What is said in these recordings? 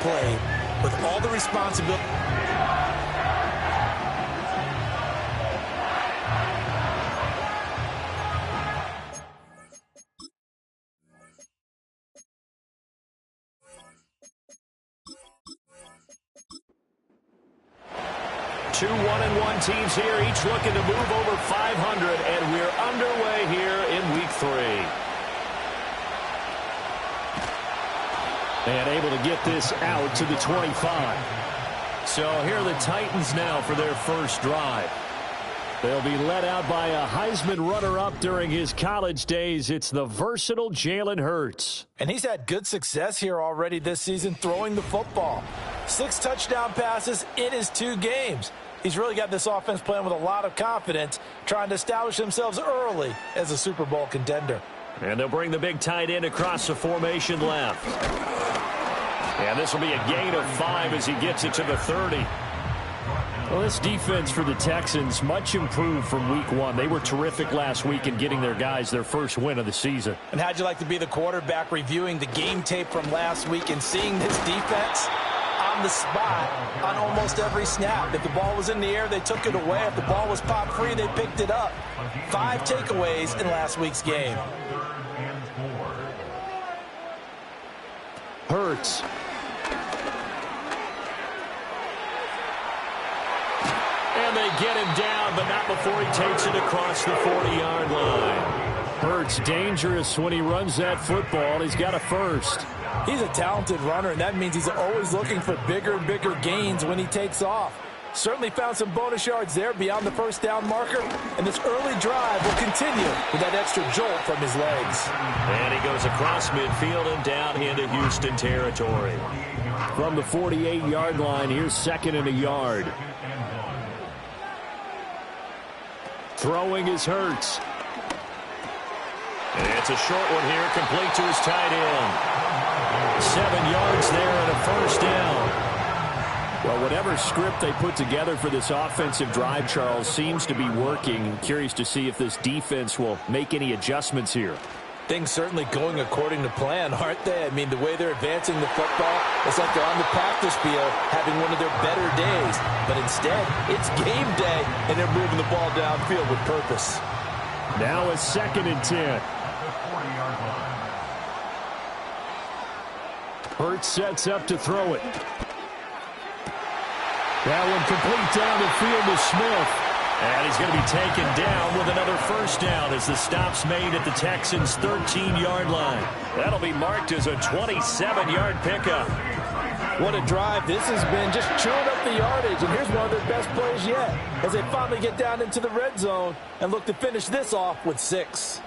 played with all the responsibility. Two 1-1 teams here, each looking to move over 500, and we're underway here in Week 3. And able to get this out to the 25. So here are the Titans now for their first drive. They'll be led out by a Heisman runner-up during his college days. It's the versatile Jalen Hurts. And he's had good success here already this season throwing the football. 6 touchdown passes in his 2 games. He's really got this offense playing with a lot of confidence, trying to establish themselves early as a Super Bowl contender. And they'll bring the big tight end across the formation left. And this will be a gain of 5 as he gets it to the 30. Well, this defense for the Texans, much improved from Week 1. They were terrific last week in getting their guys their first win of the season. And how'd you like to be the quarterback reviewing the game tape from last week and seeing this defense on the spot on almost every snap? If the ball was in the air, they took it away. If the ball was popped free, they picked it up. 5 takeaways in last week's game. Hurts. And they get him down, but not before he takes it across the 40-yard line. Hurts dangerous when he runs that football. He's got a first. He's a talented runner, and that means he's always looking for bigger and bigger gains when he takes off. Certainly found some bonus yards there beyond the first down marker, and this early drive will continue with that extra jolt from his legs. And he goes across midfield and down into Houston territory. From the 48-yard line, here's 2nd and a yard. Throwing is Hurts. And it's a short one here, complete to his tight end. 7 yards there and a first down. Well, whatever script they put together for this offensive drive, Charles, seems to be working. Curious to see if this defense will make any adjustments here. Things certainly going according to plan, aren't they? I mean, the way they're advancing the football, it's like they're on the practice field having one of their better days. But instead, it's game day, and they're moving the ball downfield with purpose. Now a 2nd and 10. Hurts sets up to throw it. That one complete down the field to Smith. And he's going to be taken down with another first down as the stop's made at the Texans' 13-yard line. That'll be marked as a 27-yard pickup. What a drive this has been, just chewing up the yardage. And here's one of their best plays yet as they finally get down into the red zone and look to finish this off with 6.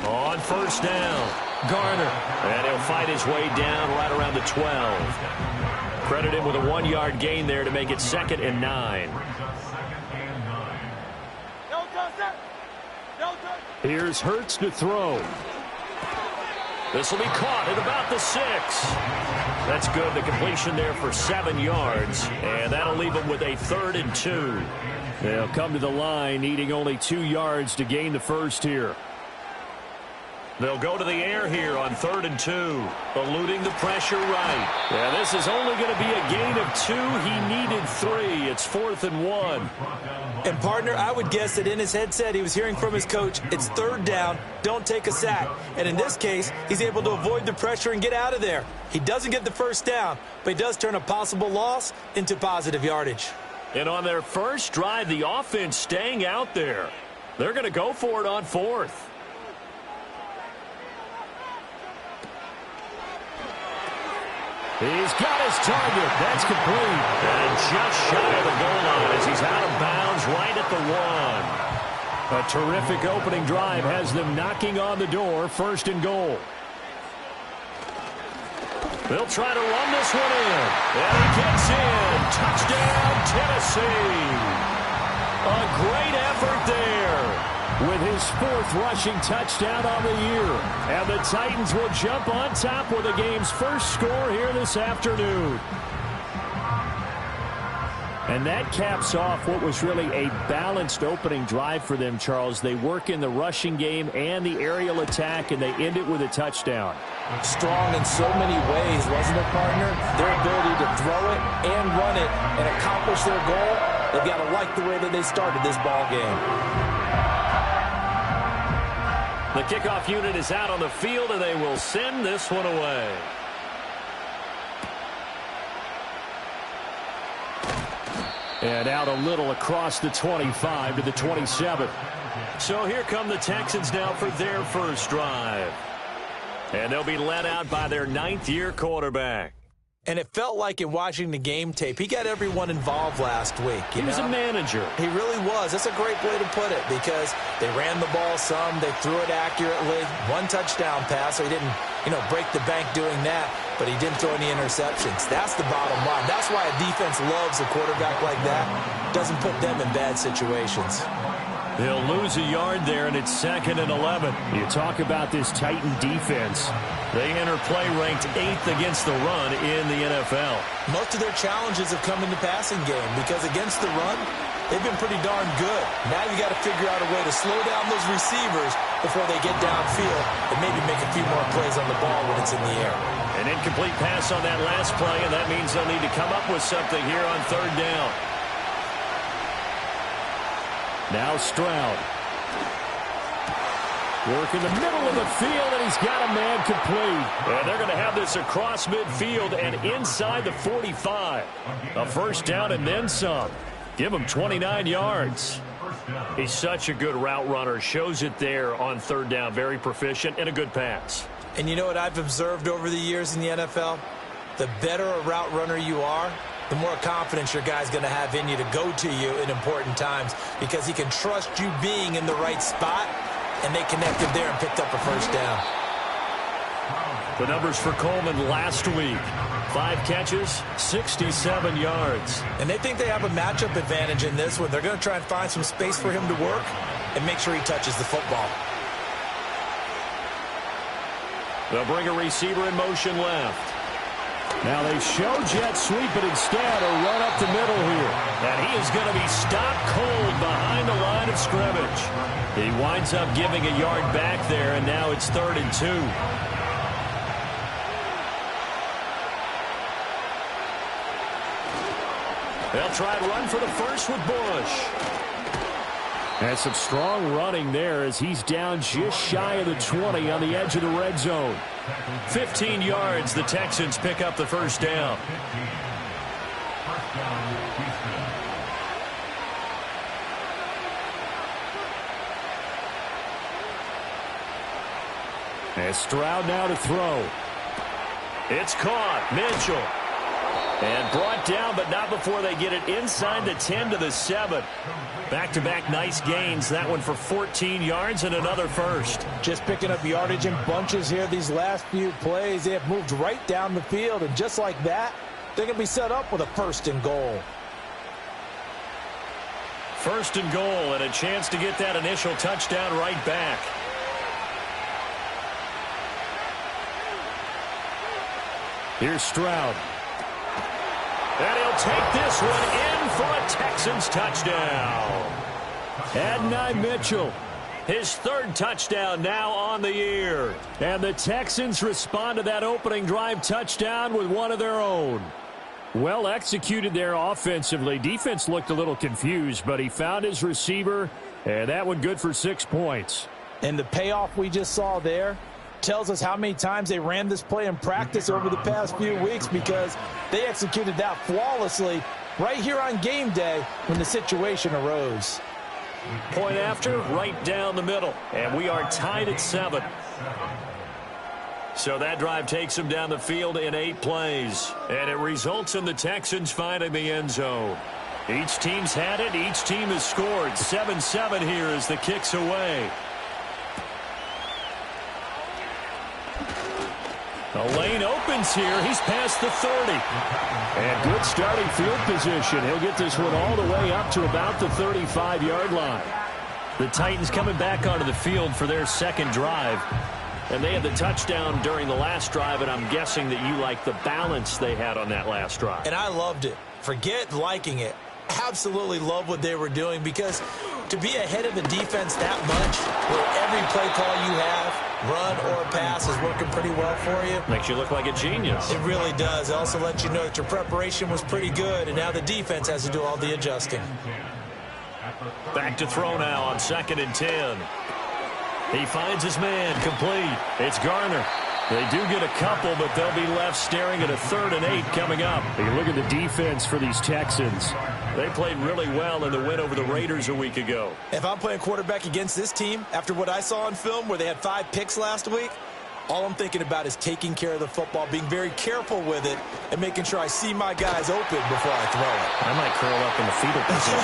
On first down, Garner. And he'll fight his way down right around the 12. Credit him with a 1-yard gain there to make it 2nd and 9. Here's Hurts to throw. This will be caught at about the 6. That's good. The completion there for 7 yards. And that'll leave them with a 3rd and 2. They'll come to the line needing only 2 yards to gain the first here. They'll go to the air here on 3rd and 2. Eluding the pressure right. Yeah, this is only going to be a gain of 2. He needed 3. It's 4th and 1. And, partner, I would guess that in his headset he was hearing from his coach, it's 3rd down, don't take a sack. And in this case, he's able to avoid the pressure and get out of there. He doesn't get the first down, but he does turn a possible loss into positive yardage. And on their first drive, the offense staying out there. They're going to go for it on 4th. He's got his target. That's complete. And just shy of the goal line as he's out of bounds right at the 1. A terrific opening drive has them knocking on the door. 1st and goal. They'll try to run this one in. And he gets in. Touchdown, Tennessee. A great effort there with his 4th rushing touchdown on the year. And the Titans will jump on top with the game's first score here this afternoon. And that caps off what was really a balanced opening drive for them, Charles. They work in the rushing game and the aerial attack, and they end it with a touchdown. Strong in so many ways, wasn't it, partner? Their ability to throw it and run it and accomplish their goal, they've got to like the way that they started this ball game. The kickoff unit is out on the field, and they will send this one away. And out a little across the 25 to the 27. So here come the Texans now for their first drive. And they'll be led out by their ninth-year quarterback. And it felt like in watching the game tape, he got everyone involved last week. He was a manager. He really was. That's a great way to put it because they ran the ball some. They threw it accurately. One touchdown pass, so he didn't, break the bank doing that, but he didn't throw any interceptions. That's the bottom line. That's why a defense loves a quarterback like that. Doesn't put them in bad situations. They'll lose a yard there, and it's 2nd and 11. You talk about this Titan defense. They enter play ranked 8th against the run in the NFL. Most of their challenges have come in the passing game because against the run, they've been pretty darn good. Now you got to figure out a way to slow down those receivers before they get downfield and maybe make a few more plays on the ball when it's in the air. An incomplete pass on that last play, and that means they'll need to come up with something here on 3rd down. Now Stroud. Work in the middle of the field, and he's got a man complete. And they're going to have this across midfield and inside the 45. A first down and then some. Give him 29 yards. He's such a good route runner. Shows it there on 3rd down. Very proficient and a good pass. And you know what I've observed over the years in the NFL? The better a route runner you are, the more confidence your guy's going to have in you to go to you in important times because he can trust you being in the right spot, and they connected there and picked up a first down. The numbers for Coleman last week. 5 catches, 67 yards. And they think they have a matchup advantage in this one. They're going to try and find some space for him to work and make sure he touches the football. They'll bring a receiver in motion left. Now they show jet sweep, but instead a run up the middle here. And he is going to be stopped cold behind the line of scrimmage. He winds up giving a yard back there, and now it's 3rd and 2. They'll try and run for the first with Bush. And some strong running there as he's down just shy of the 20 on the edge of the red zone. 15 yards, the Texans pick up the first down. And Stroud now to throw. It's caught. Mitchell. And brought down, but not before they get it inside the 10 to the 7. Back-to-back nice gains. That one for 14 yards and another first. Just picking up yardage in bunches here these last few plays. They have moved right down the field, and just like that, they're going to be set up with a 1st and goal. 1st and goal, and a chance to get that initial touchdown right back. Here's Stroud. And he'll take this one in for a Texans touchdown. Adonai Mitchell, his 3rd touchdown now on the year. And the Texans respond to that opening drive touchdown with one of their own. Well executed there offensively. Defense looked a little confused, but he found his receiver, and that one good for 6 points. And the payoff we just saw there tells us how many times they ran this play in practice over the past few weeks because they executed that flawlessly right here on game day when the situation arose. Point after, right down the middle. And we are tied at 7. So that drive takes them down the field in 8 plays. And it results in the Texans finding the end zone. Each team's had it. Each team has scored. 7-7 here as the kick's away. The lane opens here. He's past the 30. And good starting field position. He'll get this one all the way up to about the 35-yard line. The Titans coming back onto the field for their 2nd drive. And they had the touchdown during the last drive, and I'm guessing that you like the balance they had on that last drive. And I loved it. Forget liking it. absolutely love what they were doing, because to be ahead of the defense that much, where every play call you have, run or pass, is working pretty well for you. Makes you look like a genius. It really does. It also lets you know that your preparation was pretty good, and now the defense has to do all the adjusting. Back to throw now on 2nd and 10. He finds his man, complete. It's Garner. They do get a couple, but they'll be left staring at a 3rd and 8 coming up. You look at the defense for these Texans. They played really well in the win over the Raiders a week ago. If I'm playing quarterback against this team, after what I saw on film where they had 5 picks last week, all I'm thinking about is taking care of the football, being very careful with it, and making sure I see my guys open before I throw it. I might curl up in the fetal position.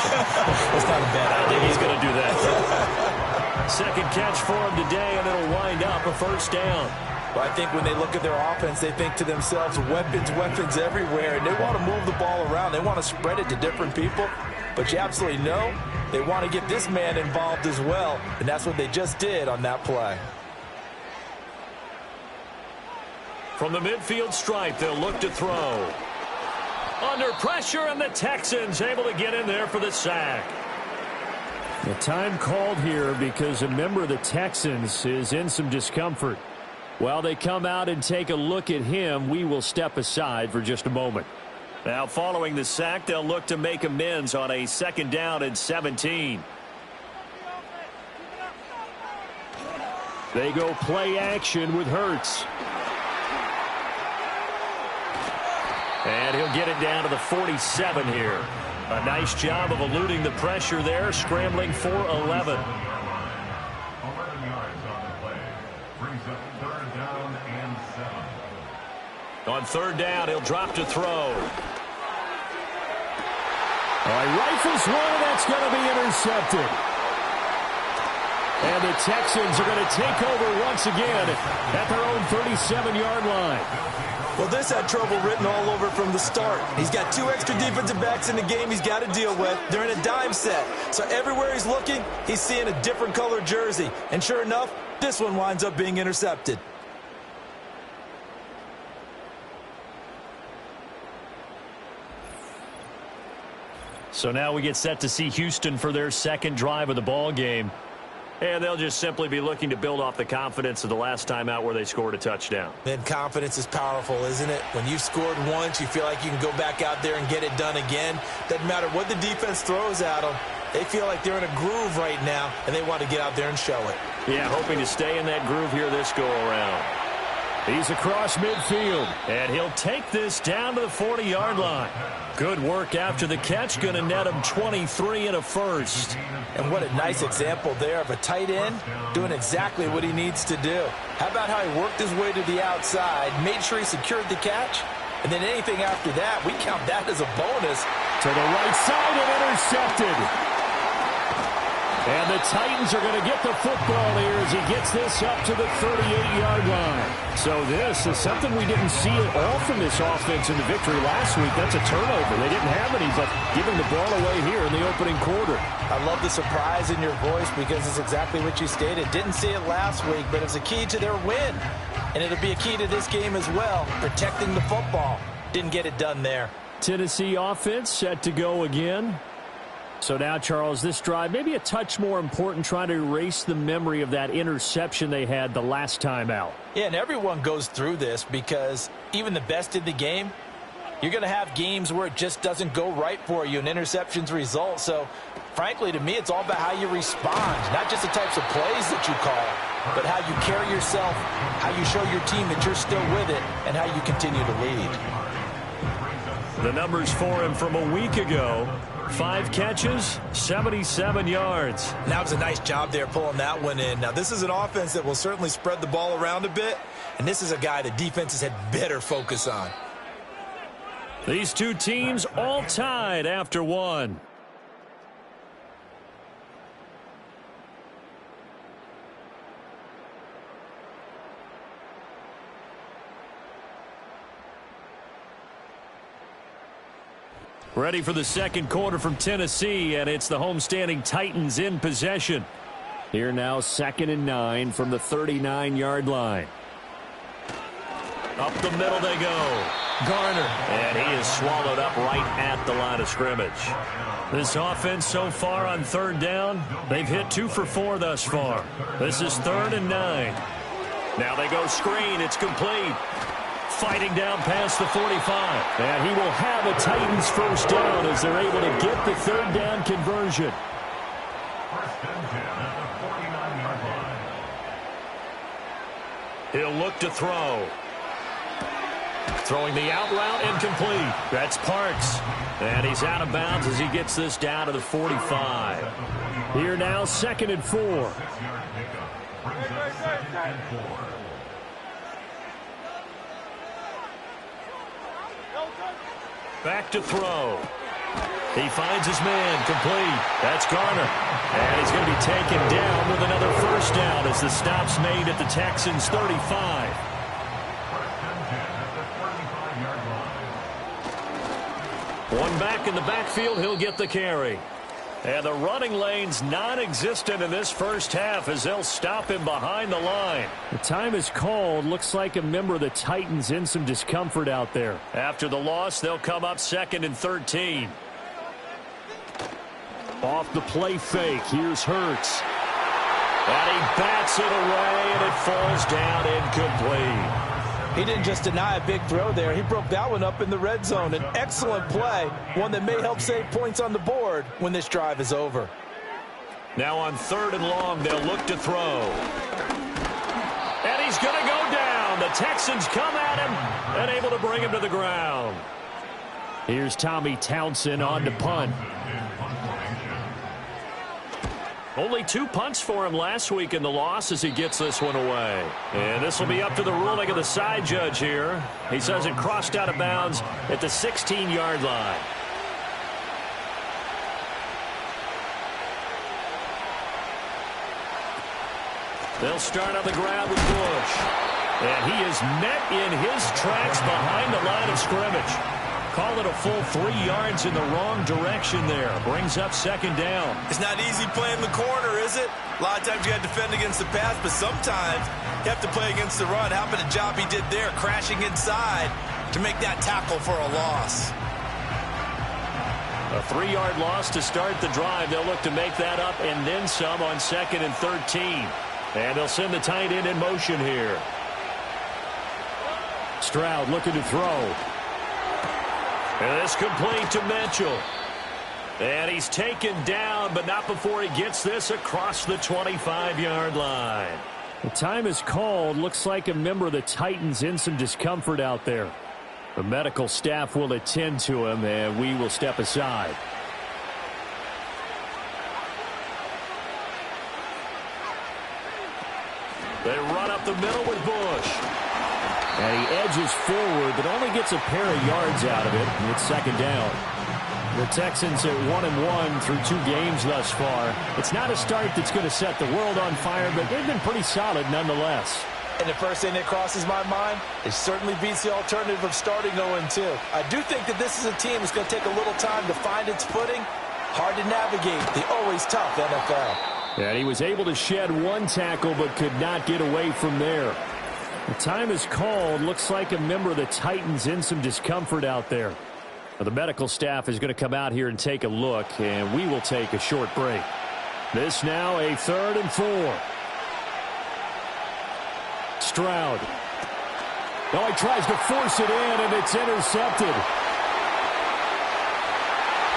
That's not a bad idea. I think he's going to do that. Second catch for him today, and it'll wind up a 1st down. Well, I think when they look at their offense, they think to themselves, weapons, weapons everywhere, and they want to move the ball around. They want to spread it to different people, but you absolutely know they want to get this man involved as well, and that's what they just did on that play. From the midfield stripe, they'll look to throw. Under pressure, and the Texans able to get in there for the sack. The time called here because a member of the Texans is in some discomfort. While they come out and take a look at him, we will step aside for just a moment. Now, following the sack, they'll look to make amends on a 2nd down and 17. They go play action with Hurts. And he'll get it down to the 47 here. A nice job of eluding the pressure there, scrambling for 11. On 3rd down, he'll drop to throw. All right, rifles one, that's going to be intercepted. And the Texans are going to take over once again at their own 37-yard line. Well, this had trouble written all over from the start. He's got 2 extra defensive backs in the game he's got to deal with. They're in a dime set. So everywhere he's looking, he's seeing a different color jersey. And sure enough, this one winds up being intercepted. So now we get set to see Houston for their 2nd drive of the ball game. And they'll just simply be looking to build off the confidence of the last time out where they scored a touchdown. Man, confidence is powerful, isn't it? When you've scored once, you feel like you can go back out there and get it done again. Doesn't matter what the defense throws at them. They feel like they're in a groove right now, and they want to get out there and show it. Yeah, hoping to stay in that groove here this go-around. He's across midfield. And he'll take this down to the 40-yard line. Good work after the catch. Going to net him 23 and a 1st. And what a nice example there of a tight end doing exactly what he needs to do. How about how he worked his way to the outside, made sure he secured the catch, and then anything after that, we count that as a bonus. To the right side and intercepted. And the Titans are going to get the football here as he gets this up to the 38-yard line. So this is something we didn't see at all from this offense in the victory last week. That's a turnover. They didn't have any, but giving the ball away here in the opening quarter. I love the surprise in your voice because it's exactly what you stated. Didn't see it last week, but it's a key to their win. And it'll be a key to this game as well, protecting the football. Didn't get it done there. Tennessee offense set to go again. So now, Charles, this drive maybe a touch more important, trying to erase the memory of that interception they had the last time out. Yeah, and everyone goes through this because even the best in the game, you're going to have games where it just doesn't go right for you and interceptions result. So, frankly, to me, it's all about how you respond, not just the types of plays that you call, but how you carry yourself, how you show your team that you're still with it, and how you continue to lead. The numbers for him from a week ago. 5 catches, 77 yards. That was a nice job there pulling that one in. Now, this is an offense that will certainly spread the ball around a bit, and this is a guy the defenses had better focus on. These two teams all tied after one. Ready for the second quarter from Tennessee, and it's the homestanding Titans in possession. Here now, 2nd and 9 from the 39-yard line. Up the middle they go. Garner. And he is swallowed up right at the line of scrimmage. This offense so far on third down, they've hit 2 for 4 thus far. This is 3rd and 9. Now they go screen. It's complete. Fighting down past the 45. And he will have a Titans first down as they're able to get the third down conversion. He'll look to throw. Throwing the out route, incomplete. That's Parks. And he's out of bounds as he gets this down to the 45. Here now, 2nd and 4. Back to throw. He finds his man, complete. That's Garner. And he's going to be taken down with another first down as the stop's made at the Texans' 35. One back in the backfield, he'll get the carry. And the running lane's non-existent in this first half as they'll stop him behind the line. The time is called. Looks like a member of the Titans in some discomfort out there. After the loss, they'll come up 2nd and 13. Off the play fake, here's Hurts. And he bats it away, and it falls down incomplete. He didn't just deny a big throw there. He broke that one up in the red zone. An excellent play, one that may help save points on the board when this drive is over. Now on 3rd and long, they'll look to throw. And he's going to go down. The Texans come at him and able to bring him to the ground. Here's Tommy Townsend on to punt. Only 2 punts for him last week in the loss as he gets this one away. And this will be up to the ruling of the side judge here. He says it crossed out of bounds at the 16-yard line. They'll start on the ground with Bush. And he is met in his tracks behind the line of scrimmage. Call it a full 3 yards in the wrong direction there. Brings up 2nd down. It's not easy playing the corner, is it? A lot of times you got to defend against the pass, but sometimes you have to play against the run. How about the job he did there, crashing inside to make that tackle for a loss? A 3-yard loss to start the drive. They'll look to make that up and then some on 2nd and 13. And they'll send the tight end in motion here. Stroud looking to throw. And it's complete to Mitchell. And he's taken down, but not before he gets this across the 25-yard line. The time is called. Looks like a member of the Titans in some discomfort out there. The medical staff will attend to him, and we will step aside. They run up the middle with Bush. And he edges forward, but only gets a pair of yards out of it. And it's 2nd down. The Texans are 1-1 through 2 games thus far. It's not a start that's going to set the world on fire, but they've been pretty solid nonetheless. And the first thing that crosses my mind, it certainly beats the alternative of starting 0-2. I do think that this is a team that's going to take a little time to find its footing. Hard to navigate the always tough NFL. And he was able to shed 1 tackle, but could not get away from there. The time is called. Looks like a member of the Titans in some discomfort out there. Now, the medical staff is going to come out here and take a look, and we will take a short break. This now a 3rd and 4. Stroud. No, he tries to force it in, and it's intercepted.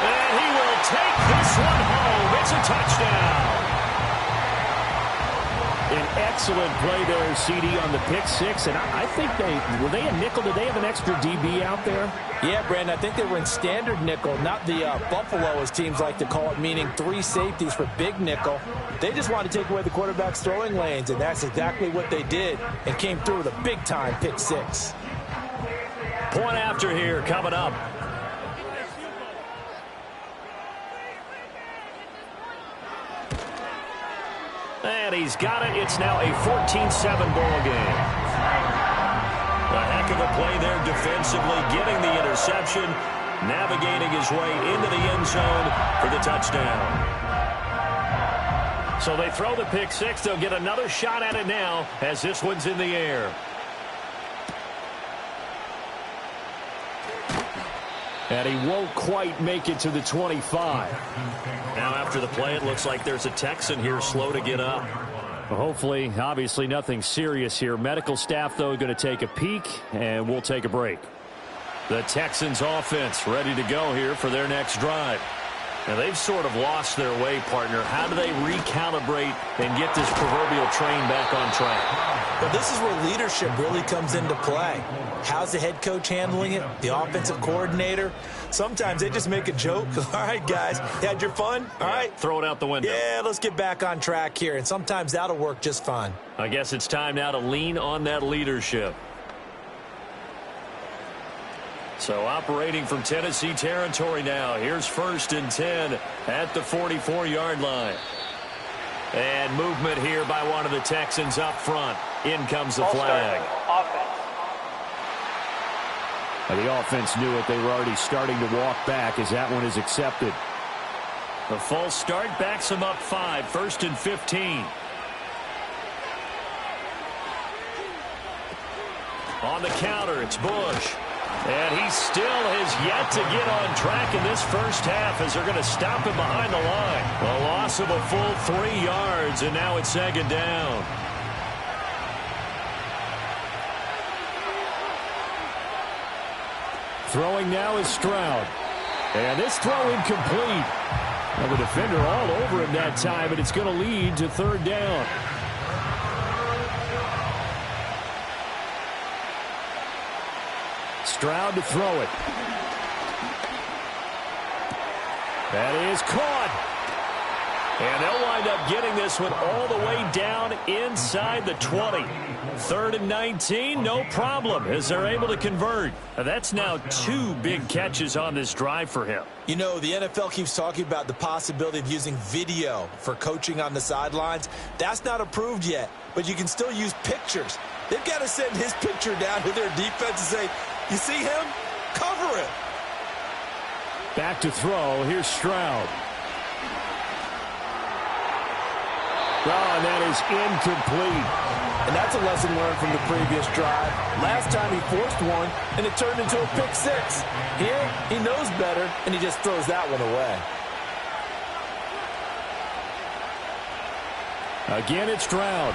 And he will take this one home. It's a touchdown. An excellent play there, CD, on the pick 6. And I think were they a nickel? Did they have an extra DB out there? Yeah, Brandon, I think they were in standard nickel, not the Buffalo, as teams like to call it, meaning 3 safeties for big nickel. They just wanted to take away the quarterback's throwing lanes, and that's exactly what they did and came through with a big-time pick 6. Point after here coming up. And he's got it. It's now a 14-7 ball game. A heck of a play there defensively, getting the interception, navigating his way into the end zone for the touchdown. So they throw the pick 6. They'll get another shot at it now as this one's in the air. And he won't quite make it to the 25. Now after the play, it looks like there's a Texan here slow to get up. Well, hopefully, obviously nothing serious here. Medical staff, though, going to take a peek, and we'll take a break. The Texans offense ready to go here for their next drive. Now, they've sort of lost their way, partner. How do they recalibrate and get this proverbial train back on track? Well, this is where leadership really comes into play. How's the head coach handling it? The offensive coordinator? Sometimes they just make a joke. All right, guys, you had your fun? All right. Throw it out the window. Yeah, let's get back on track here. And sometimes that'll work just fine. I guess it's time now to lean on that leadership. So operating from Tennessee territory now. Here's 1st and 10 at the 44-yard line. And movement here by one of the Texans up front. In comes the flag. The offense knew it. They were already starting to walk back as that one is accepted. The false start backs them up 5. 1st and 15. On the counter, it's Bush. And he still has yet to get on track in this first half as they're going to stop him behind the line. A loss of a full 3 yards, and now it's 2nd down. Throwing now is Stroud. And this throw incomplete. And the defender all over him that time, and it's going to lead to 3rd down. Stroud to throw it. That is caught. And they'll wind up getting this one all the way down inside the 20. 3rd and 19, no problem, as they're able to convert. Now, that's now 2 big catches on this drive for him. You know, the NFL keeps talking about the possibility of using video for coaching on the sidelines. That's not approved yet, but you can still use pictures. They've got to send his picture down to their defense and say, you see him? Cover it. Back to throw. Here's Stroud. Oh, and that is incomplete. And that's a lesson learned from the previous drive. Last time he forced one, and it turned into a pick 6. Here, he knows better, and he just throws that one away. Again, it's Stroud.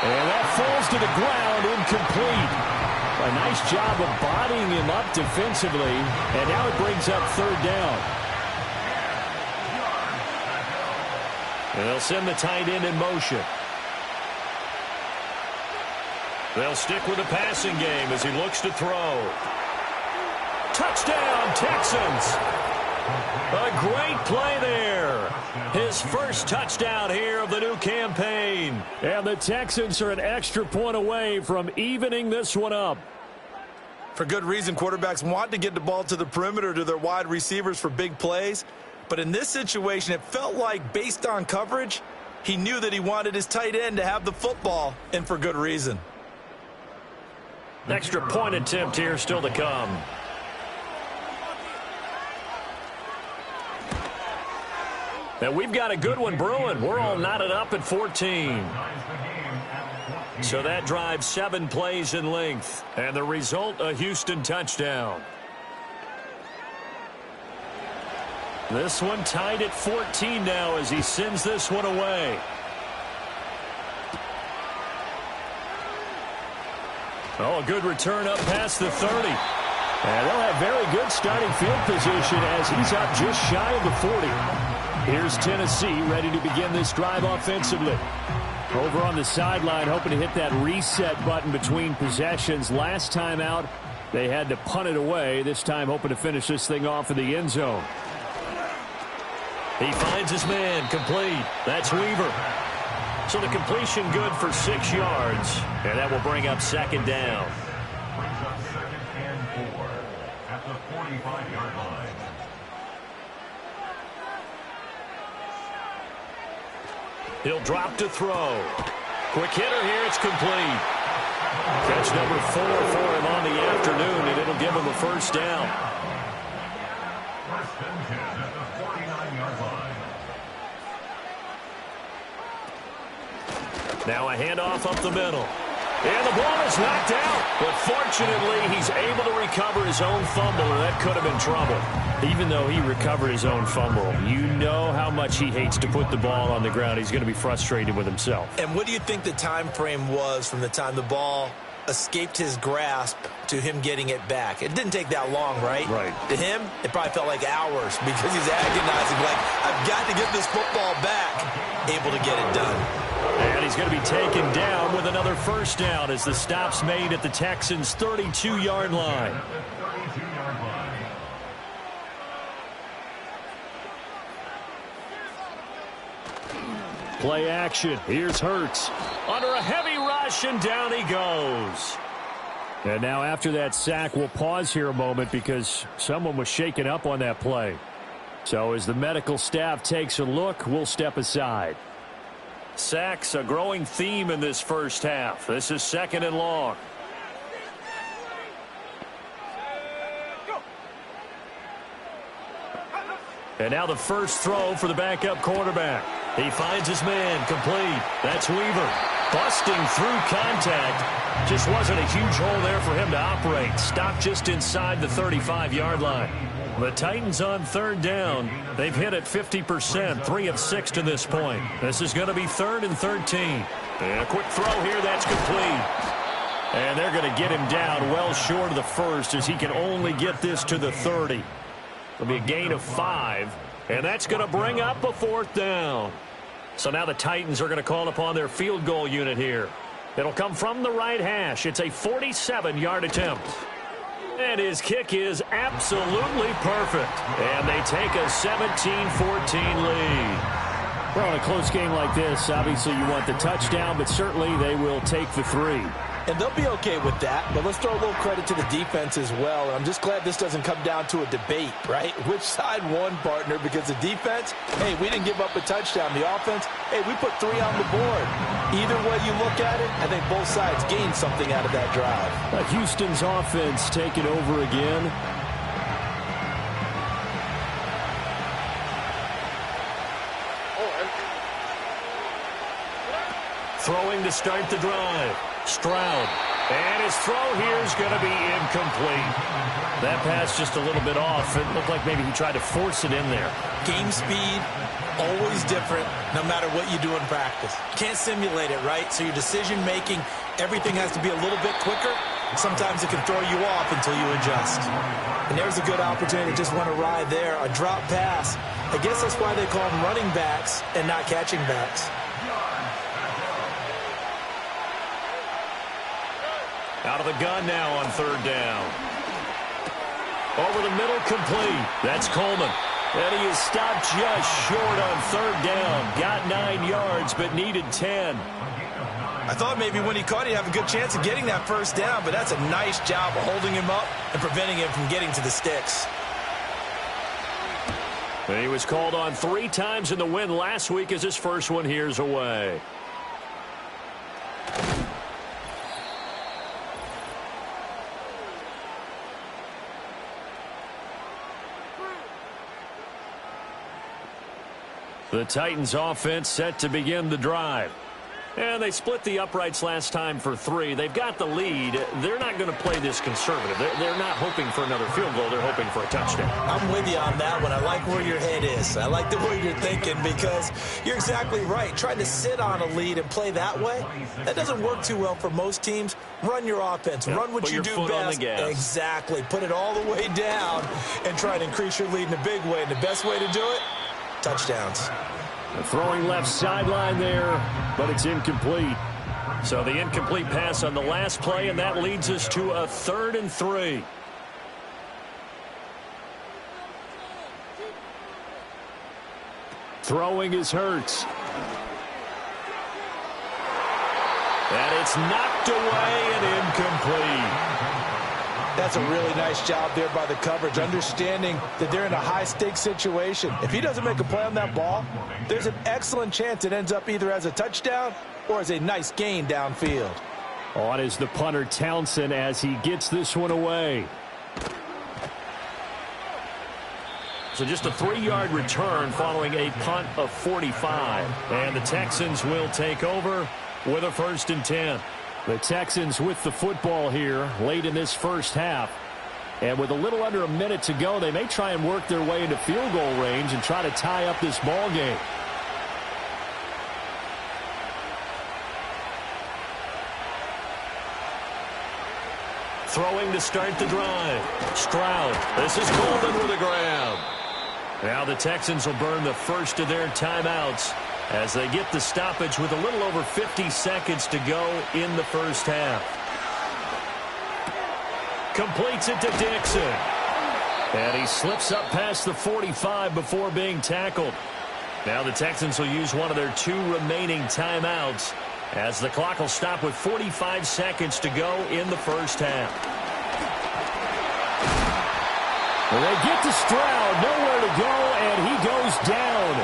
And that falls to the ground, incomplete. A nice job of bodying him up defensively, and now it brings up 3rd down. And they'll send the tight end in motion. They'll stick with the passing game as he looks to throw. Touchdown, Texans! A great play there. His first touchdown here of the new campaign. And the Texans are an extra point away from evening this one up. For good reason, quarterbacks want to get the ball to the perimeter to their wide receivers for big plays. But in this situation, it felt like, based on coverage, he knew that he wanted his tight end to have the football, and for good reason. Extra point attempt here still to come. And we've got a good one brewing. We're all knotted up at 14. So that drives 7 plays in length. And the result, a Houston touchdown. This one tied at 14 now as he sends this one away. Oh, a good return up past the 30. And they'll have very good starting field position as he's up just shy of the 40. Here's Tennessee ready to begin this drive offensively. Over on the sideline, hoping to hit that reset button between possessions. Last time out, they had to punt it away. This time hoping to finish this thing off in the end zone. He finds his man, complete. That's Weaver. So the completion good for 6 yards. And that will bring up 2nd down. At the 45-yard line. He'll drop to throw. Quick hitter here, it's complete. Catch number 4 for him on the afternoon, and it'll give him a 1st down. 1st and 10 at the 49-yard line. Now a handoff up the middle. And the ball is knocked out. But fortunately, he's able to recover his own fumble, or that could have been trouble. Even though he recovered his own fumble, you know how much he hates to put the ball on the ground. He's going to be frustrated with himself. And what do you think the time frame was from the time the ball escaped his grasp to him getting it back? It didn't take that long, right? Right. To him, it probably felt like hours because he's agonizing, like, I've got to get this football back, able to get it done. And he's going to be taken down with another first down as the stop's made at the Texans' 32-yard line. Play action. Here's Hurts. Under a heavy rush, and down he goes. And now after that sack, we'll pause here a moment because someone was shaken up on that play. So as the medical staff takes a look, we'll step aside. Sacks, a growing theme in this first half. This is 2nd and long. And now the first throw for the backup quarterback. He finds his man, complete. That's Weaver. Busting through contact. Just wasn't a huge hole there for him to operate. Stopped just inside the 35-yard line. The Titans on 3rd down. They've hit it 50%, 3 of 6 to this point. This is going to be 3rd and 13. And a quick throw here, that's complete. And they're going to get him down well short of the first as he can only get this to the 30. It'll be a gain of 5, and that's going to bring up a 4th down. So now the Titans are going to call upon their field goal unit here. It'll come from the right hash. It's a 47-yard attempt. And his kick is absolutely perfect. And they take a 17-14 lead. Well, in a close game like this, obviously you want the touchdown, but certainly they will take the 3. And they'll be okay with that, but let's throw a little credit to the defense as well. And I'm just glad this doesn't come down to a debate, right? Which side won, partner? Because the defense, hey, we didn't give up a touchdown. The offense, hey, we put 3 on the board. Either way you look at it, I think both sides gained something out of that drive. Houston's offense taking over again. Throwing to start the drive. Stroud. And his throw here is going to be incomplete. That pass just a little bit off. It looked like maybe he tried to force it in there. Game speed, always different, no matter what you do in practice. Can't simulate it, right? So your decision-making, everything has to be a little bit quicker. Sometimes it can throw you off until you adjust. And there's a good opportunity to just want to ride there. A drop pass. I guess that's why they call them running backs and not catching backs. Out of the gun now on 3rd down. Over the middle, complete. That's Coleman. And he is stopped just short on 3rd down. Got 9 yards, but needed 10. I thought maybe when he caught it, he'd have a good chance of getting that first down, but that's a nice job of holding him up and preventing him from getting to the sticks. And he was called on 3 times in the win last week as his first one here's away. The Titans offense set to begin the drive. And they split the uprights last time for 3. They've got the lead. They're not going to play this conservative. They're not hoping for another field goal. They're hoping for a touchdown. I'm with you on that one. I like where your head is. I like the way you're thinking because you're exactly right. Trying to sit on a lead and play that way, that doesn't work too well for most teams. Run your offense. Yeah, run what you do best. On the gas. Exactly. Put it all the way down and try to increase your lead in a big way. And the best way to do it, touchdowns. Throwing left sideline there, but it's incomplete. So the incomplete pass on the last play, and that leads us to a 3rd and 3. Throwing is Hurts. And it's knocked away and incomplete. That's a really nice job there by the coverage, understanding that they're in a high-stakes situation. If he doesn't make a play on that ball, there's an excellent chance it ends up either as a touchdown or as a nice gain downfield. On is the punter Townsend as he gets this one away. So just a 3-yard return following a punt of 45. And the Texans will take over with a 1st and 10. The Texans with the football here late in this first half. And with a little under a minute to go, they may try and work their way into field goal range and try to tie up this ball game. Throwing to start the drive. Stroud. This is Coleman with a grab. Now the Texans will burn the first of their timeouts as they get the stoppage with a little over 50 seconds to go in the first half. Completes it to Dixon. And he slips up past the 45 before being tackled. Now the Texans will use one of their 2 remaining timeouts as the clock will stop with 45 seconds to go in the first half. Well, they get to Stroud, nowhere to go, and he goes down.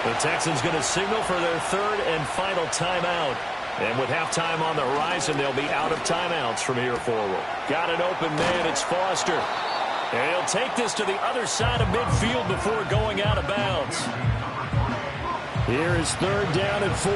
The Texans going to signal for their 3rd and final timeout. And with halftime on the horizon, they'll be out of timeouts from here forward. Got an open man, it's Foster. And he'll take this to the other side of midfield before going out of bounds. Here is 3rd down and 4.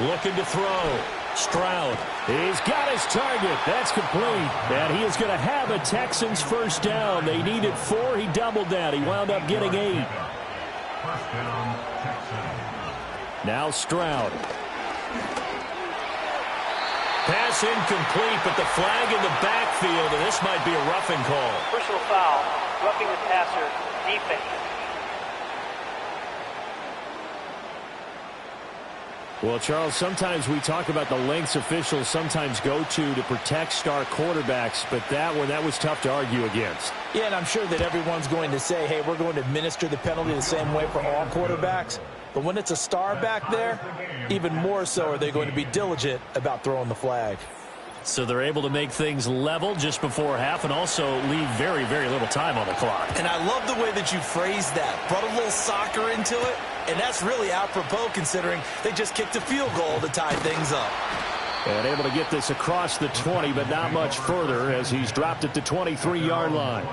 Looking to throw. Stroud. He's got his target. That's complete. And he is going to have a Texans first down. They needed 4. He doubled that. He wound up getting 8. First down, Texans. Now Stroud. Pass incomplete, but the flag in the backfield, and this might be a roughing call. Personal foul, roughing the passer, defense. Well, Charles, sometimes we talk about the lengths officials sometimes go to protect star quarterbacks, but that was tough to argue against. Yeah, and I'm sure that everyone's going to say, hey, we're going to administer the penalty the same way for all quarterbacks. But when it's a star back there, even more so are they going to be diligent about throwing the flag. So they're able to make things level just before half and also leave very, very little time on the clock. And I love the way that you phrased that. Brought a little soccer into it, and that's really apropos considering they just kicked a field goal to tie things up. And able to get this across the 20, but not much further as he's dropped it to 23-yard line.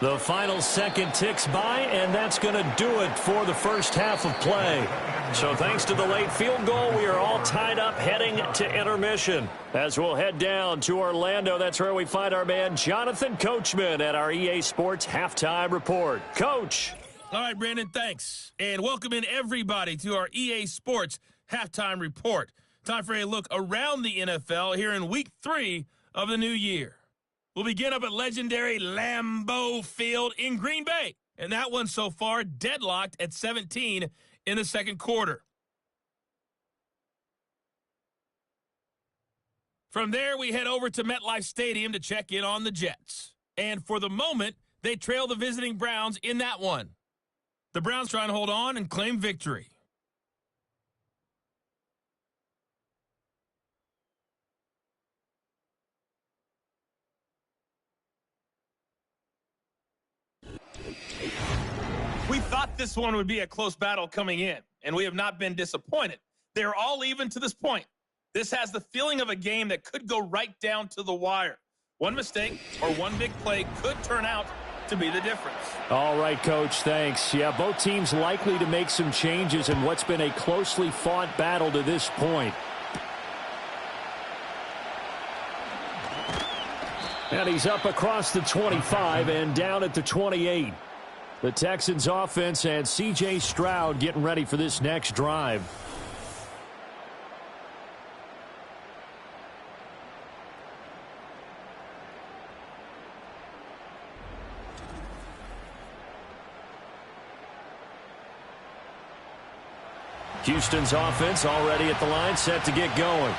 The final second ticks by, and that's going to do it for the first half of play. So thanks to the late field goal, we are all tied up heading to intermission. As we'll head down to Orlando, that's where we find our man Jonathan Coachman at our EA Sports Halftime Report. Coach. All right, Brandon, thanks. And welcome in everybody to our EA Sports Halftime Report. Time for a look around the NFL here in Week 3 of the new year. We'll begin up at legendary Lambeau Field in Green Bay. And that one so far deadlocked at 17 in the second quarter. From there, we head over to MetLife Stadium to check in on the Jets. And for the moment, they trail the visiting Browns in that one. The Browns trying to hold on and claim victory. We thought this one would be a close battle coming in, and we have not been disappointed. They're all even to this point. This has the feeling of a game that could go right down to the wire. One mistake or one big play could turn out to be the difference. All right, Coach, thanks. Yeah, both teams likely to make some changes in what's been a closely fought battle to this point. And he's up across the 25 and down at the 28. The Texans offense and C.J. Stroud getting ready for this next drive. Houston's offense already at the line, set to get going.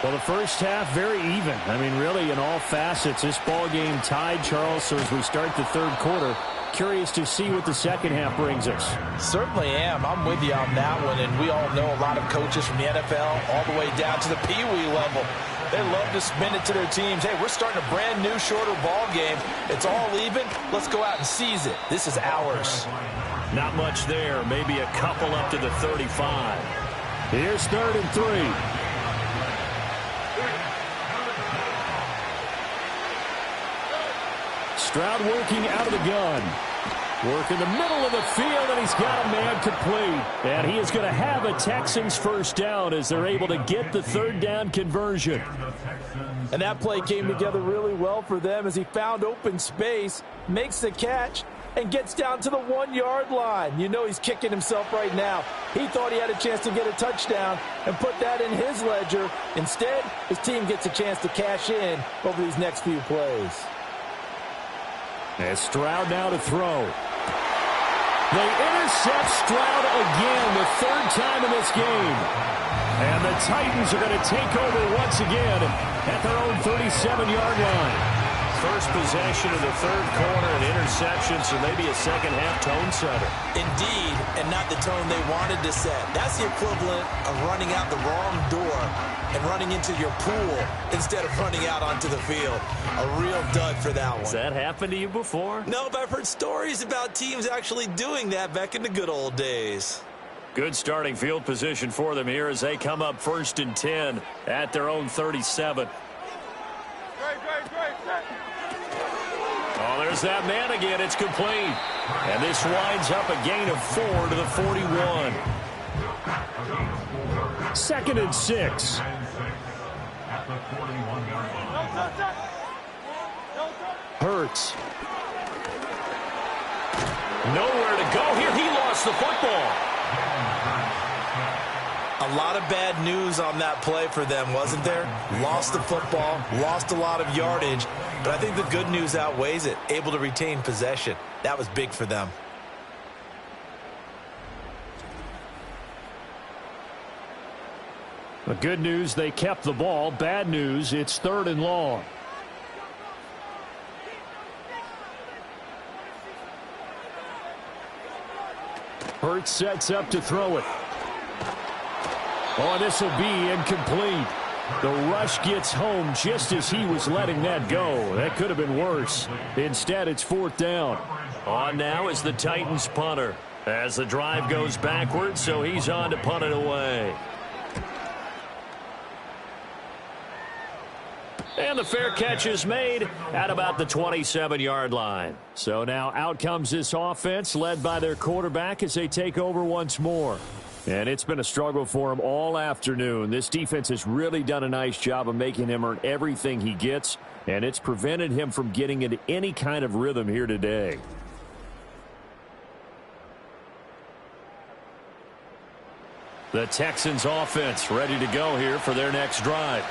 Well, the first half, very even. I mean, really, in all facets, this ball game tied, Charles. So as we start the third quarter, curious to see what the second half brings us. Certainly am. I'm with you on that one. And we all know a lot of coaches from the NFL all the way down to the Pee-wee level. They love to spin it to their teams. Hey, we're starting a brand new, shorter ball game. It's all even. Let's go out and seize it. This is ours. Not much there. Maybe a couple up to the 35. Here's 3rd and 3. Stroud working out of the gun. Work in the middle of the field, and he's got a man complete. And he is going to have a Texans first down as they're able to get the third down conversion. And that play came together really well for them as he found open space, makes the catch, and gets down to the 1-yard line. You know he's kicking himself right now. He thought he had a chance to get a touchdown and put that in his ledger. Instead, his team gets a chance to cash in over these next few plays. And Stroud now to throw. They intercept Stroud again, the third time in this game. And the Titans are going to take over once again at their own 37-yard line. First possession of the third quarter, an interception, so maybe a second-half tone setter. Indeed, and not the tone they wanted to set. That's the equivalent of running out the wrong door and running into your pool instead of running out onto the field. A real dud for that one. Has that happened to you before? No, but I've heard stories about teams actually doing that back in the good old days. Good starting field position for them here as they come up 1st and 10 at their own 37. Oh, there's that man again. It's complete. And this winds up a gain of 4 to the 41. 2nd and 6. Hurts. Nowhere to go here. He lost the football. A lot of bad news on that play for them, wasn't there? Lost the football, lost a lot of yardage, but I think the good news outweighs it. Able to retain possession. That was big for them. The good news, they kept the ball. Bad news, it's 3rd and long. Hurts sets up to throw it. Oh, this will be incomplete. The rush gets home just as he was letting that go. That could have been worse. Instead, it's 4th down. On now is the Titans punter as the drive goes backwards, so he's on to punt it away. And the fair catch is made at about the 27-yard line. So now out comes this offense led by their quarterback as they take over once more. And it's been a struggle for him all afternoon. This defense has really done a nice job of making him earn everything he gets, and it's prevented him from getting into any kind of rhythm here today. The Texans offense ready to go here for their next drive.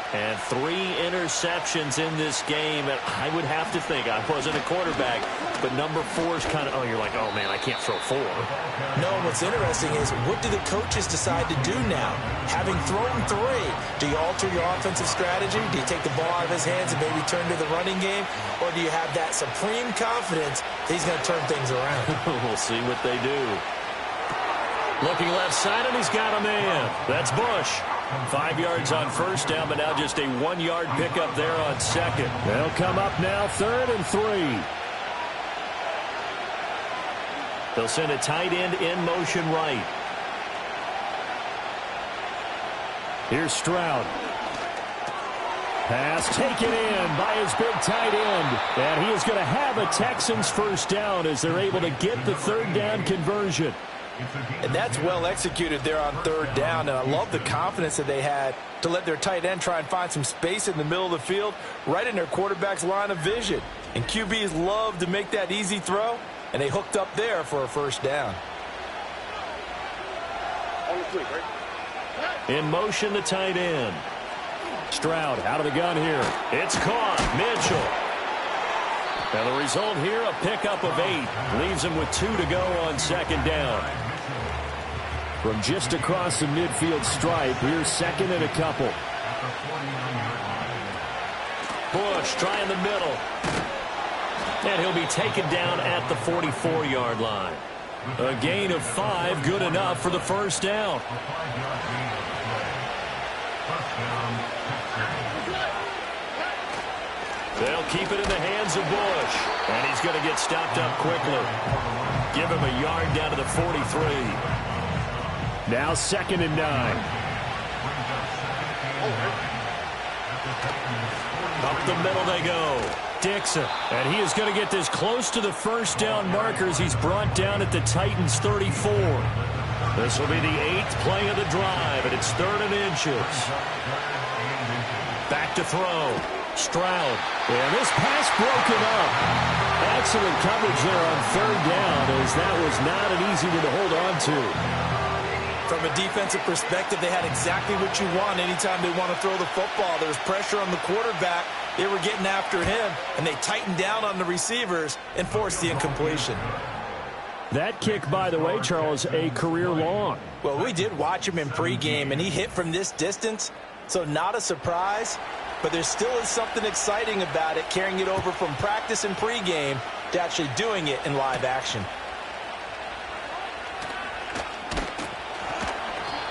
And 3 interceptions in this game. And I would have to think, I wasn't a quarterback, but number 4 is kind of, oh, you're like, oh, man, I can't throw 4. No, what's interesting is what do the coaches decide to do now? Having thrown 3, do you alter your offensive strategy? Do you take the ball out of his hands and maybe turn to the running game? Or do you have that supreme confidence that he's going to turn things around? We'll see what they do. Looking left side, and he's got a man. That's Bush. 5 yards on first down, but now just a 1-yard pickup there on 2nd. They'll come up now 3rd and 3. They'll send a tight end in motion right. Here's Stroud. Pass taken in by his big tight end. And he is going to have a Texans first down as they're able to get the 3rd down conversion. And that's well executed there on 3rd down. And I love the confidence that they had to let their tight end try and find some space in the middle of the field, right in their quarterback's line of vision. And QBs love to make that easy throw, and they hooked up there for a first down. In motion, the tight end. Stroud out of the gun here. It's caught. Mitchell. And the result here, a pickup of 8. Leaves him with 2 to go on 2nd down. From just across the midfield stripe, here's 2nd and a couple. Bush trying the middle. And he'll be taken down at the 44-yard line. A gain of 5, good enough for the first down. They'll keep it in the hands of Bush. And he's going to get stopped up quickly. Give him a yard down to the 43. Now 2nd and 9. Up the middle they go. Dixon. And he is going to get this close to the first down markers. He's brought down at the Titans 34. This will be the 8th play of the drive, and it's 3rd and inches. Back to throw. Stroud. And this pass broken up. Excellent coverage there on 3rd down, as that was not an easy one to hold on to. From a defensive perspective, they had exactly what you want anytime they want to throw the football. There was pressure on the quarterback. They were getting after him, and they tightened down on the receivers and forced the incompletion. That kick, by the way, Charles, a career long. Well, we did watch him in pregame, and he hit from this distance, so not a surprise. But there still is something exciting about it, carrying it over from practice and pregame to actually doing it in live action.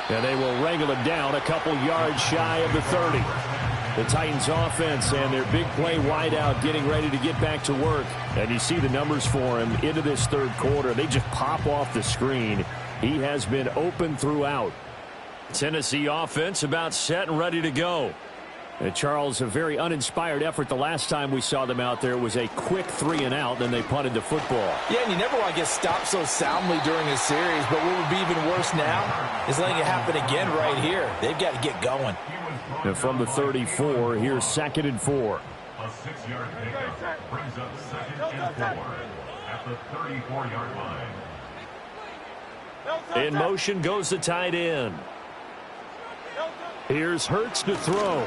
And they will wrangle him down a couple yards shy of the 30. The Titans offense and their big play wideout getting ready to get back to work. And you see the numbers for him into this 3rd quarter. They just pop off the screen. He has been open throughout. Tennessee offense about set and ready to go. And Charles, a very uninspired effort the last time we saw them out there. It was a quick 3-and-out, then they punted the football. Yeah, and you never want to get stopped so soundly during a series, but what would be even worse now is letting it happen again right here. They've got to get going. And from the 34, here's 2nd and 4. A 6-yard pickup brings up 2nd and 4 at the 34-yard line. In motion goes the tight end. Here's Hurts to throw.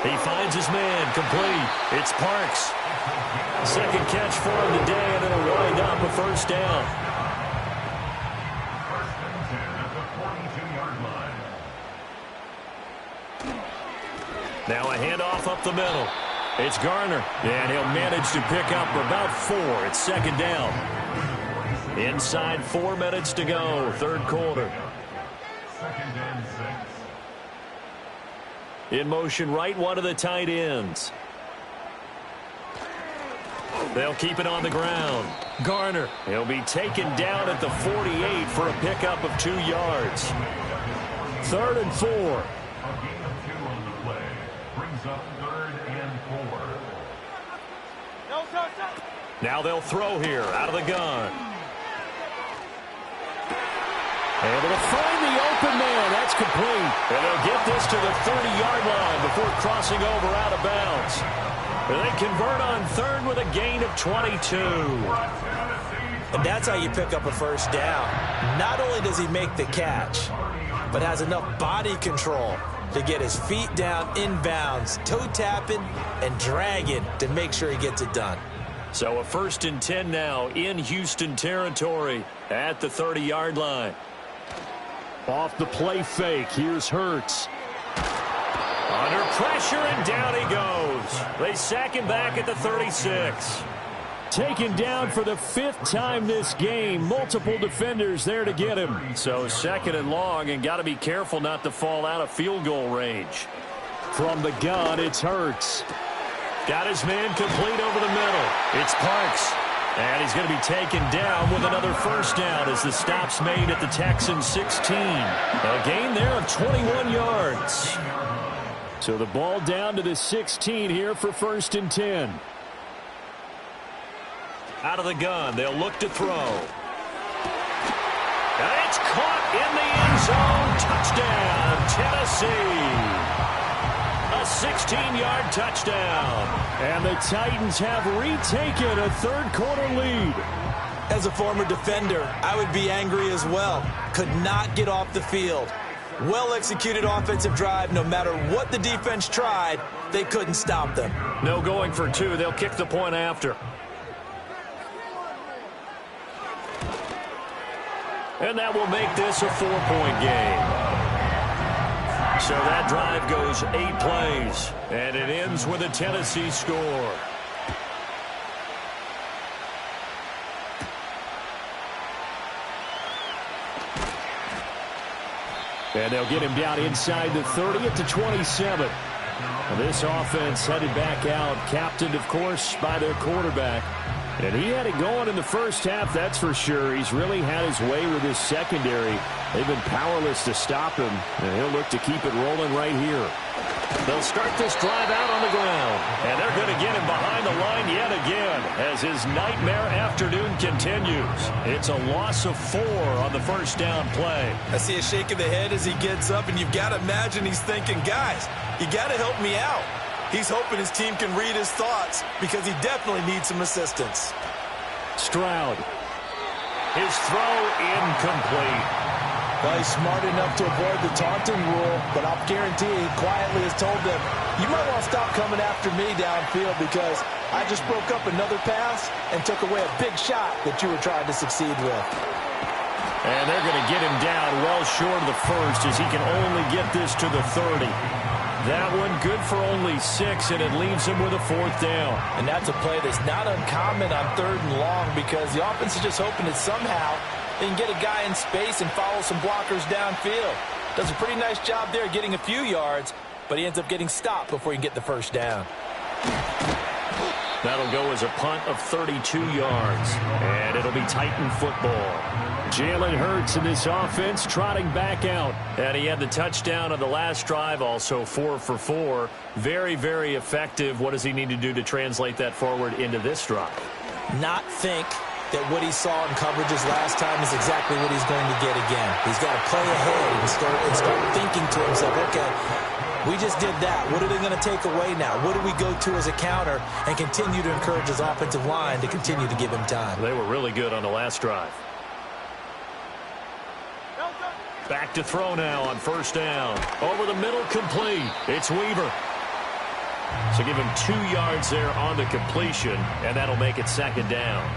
He finds his man, complete. It's Parks. 2nd catch for him today, and it'll wind up a 1st down. 1st and 10 at the 42-yard line. Now a handoff up the middle. It's Garner, and he'll manage to pick up about 4. It's 2nd down. Inside 4 minutes to go, 3rd quarter. 2nd and 6. In motion, right one of the tight ends. They'll keep it on the ground. Garner, he'll be taken down at the 48 for a pickup of 2 yards. 3rd and 4. A gain of 2 on the play brings up 3rd and 4. Now they'll throw here out of the gun. Able to find the open man. That's complete. And they'll get this to the 30-yard line before crossing over out of bounds. And they convert on 3rd with a gain of 22. And that's how you pick up a 1st down. Not only does he make the catch, but has enough body control to get his feet down inbounds, toe tapping and dragging to make sure he gets it done. So a 1st and 10 now in Houston territory at the 30-yard line. Off the play fake, here's Hurts. Under pressure, and down he goes. They sack him back at the 36. Taken down for the 5th time this game. Multiple defenders there to get him. So 2nd and long, and got to be careful not to fall out of field goal range. From the gun, it's Hurts. Got his man complete over the middle. It's Parks. And he's going to be taken down with another 1st down as the stop's made at the Texans 16. A gain there of 21 yards. So the ball down to the 16 here for 1st and 10. Out of the gun, they'll look to throw. And it's caught in the end zone. Touchdown, Tennessee. A 16-yard touchdown. And the Titans have retaken a 3rd quarter lead. As a former defender, I would be angry as well. Could not get off the field. Well-executed offensive drive. No matter what the defense tried, they couldn't stop them. No going for 2. They'll kick the point after. And that will make this a 4-point game. So that drive goes 8 plays, and it ends with a Tennessee score. And they'll get him down inside the 30 at the 27. And this offense headed back out, captained, of course, by their quarterback. And he had it going in the first half, that's for sure. He's really had his way with his secondary. They've been powerless to stop him, and he'll look to keep it rolling right here. They'll start this drive out on the ground, and they're going to get him behind the line yet again as his nightmare afternoon continues. It's a loss of 4 on the first down play. I see a shake of the head as he gets up, and you've got to imagine he's thinking, guys, you got to help me out. He's hoping his team can read his thoughts because he definitely needs some assistance. Stroud. His throw incomplete. Well, he's smart enough to avoid the taunting rule, but I'll guarantee he quietly has told them, you might want to stop coming after me downfield because I just broke up another pass and took away a big shot that you were trying to succeed with. And they're going to get him down well short of the first as he can only get this to the 30. That one good for only 6, and it leaves him with a 4th down. And that's a play that's not uncommon on 3rd and long because the offense is just hoping that somehow they can get a guy in space and follow some blockers downfield. Does a pretty nice job there getting a few yards, but he ends up getting stopped before he can get the first down. That'll go as a punt of 32 yards, and it'll be Titan football. Jalen Hurts in this offense trotting back out. And he had the touchdown on the last drive, also 4 for 4. Very, very effective. What does he need to do to translate that forward into this drive? Not think that what he saw in coverages last time is exactly what he's going to get again. He's got to play ahead and start thinking to himself, okay, we just did that. What are they going to take away now? What do we go to as a counter? And continue to encourage his offensive line to continue to give him time. They were really good on the last drive. Back to throw now on first down. Over the middle, complete. It's Weaver. So give him 2 yards there on the completion, and that'll make it 2nd down.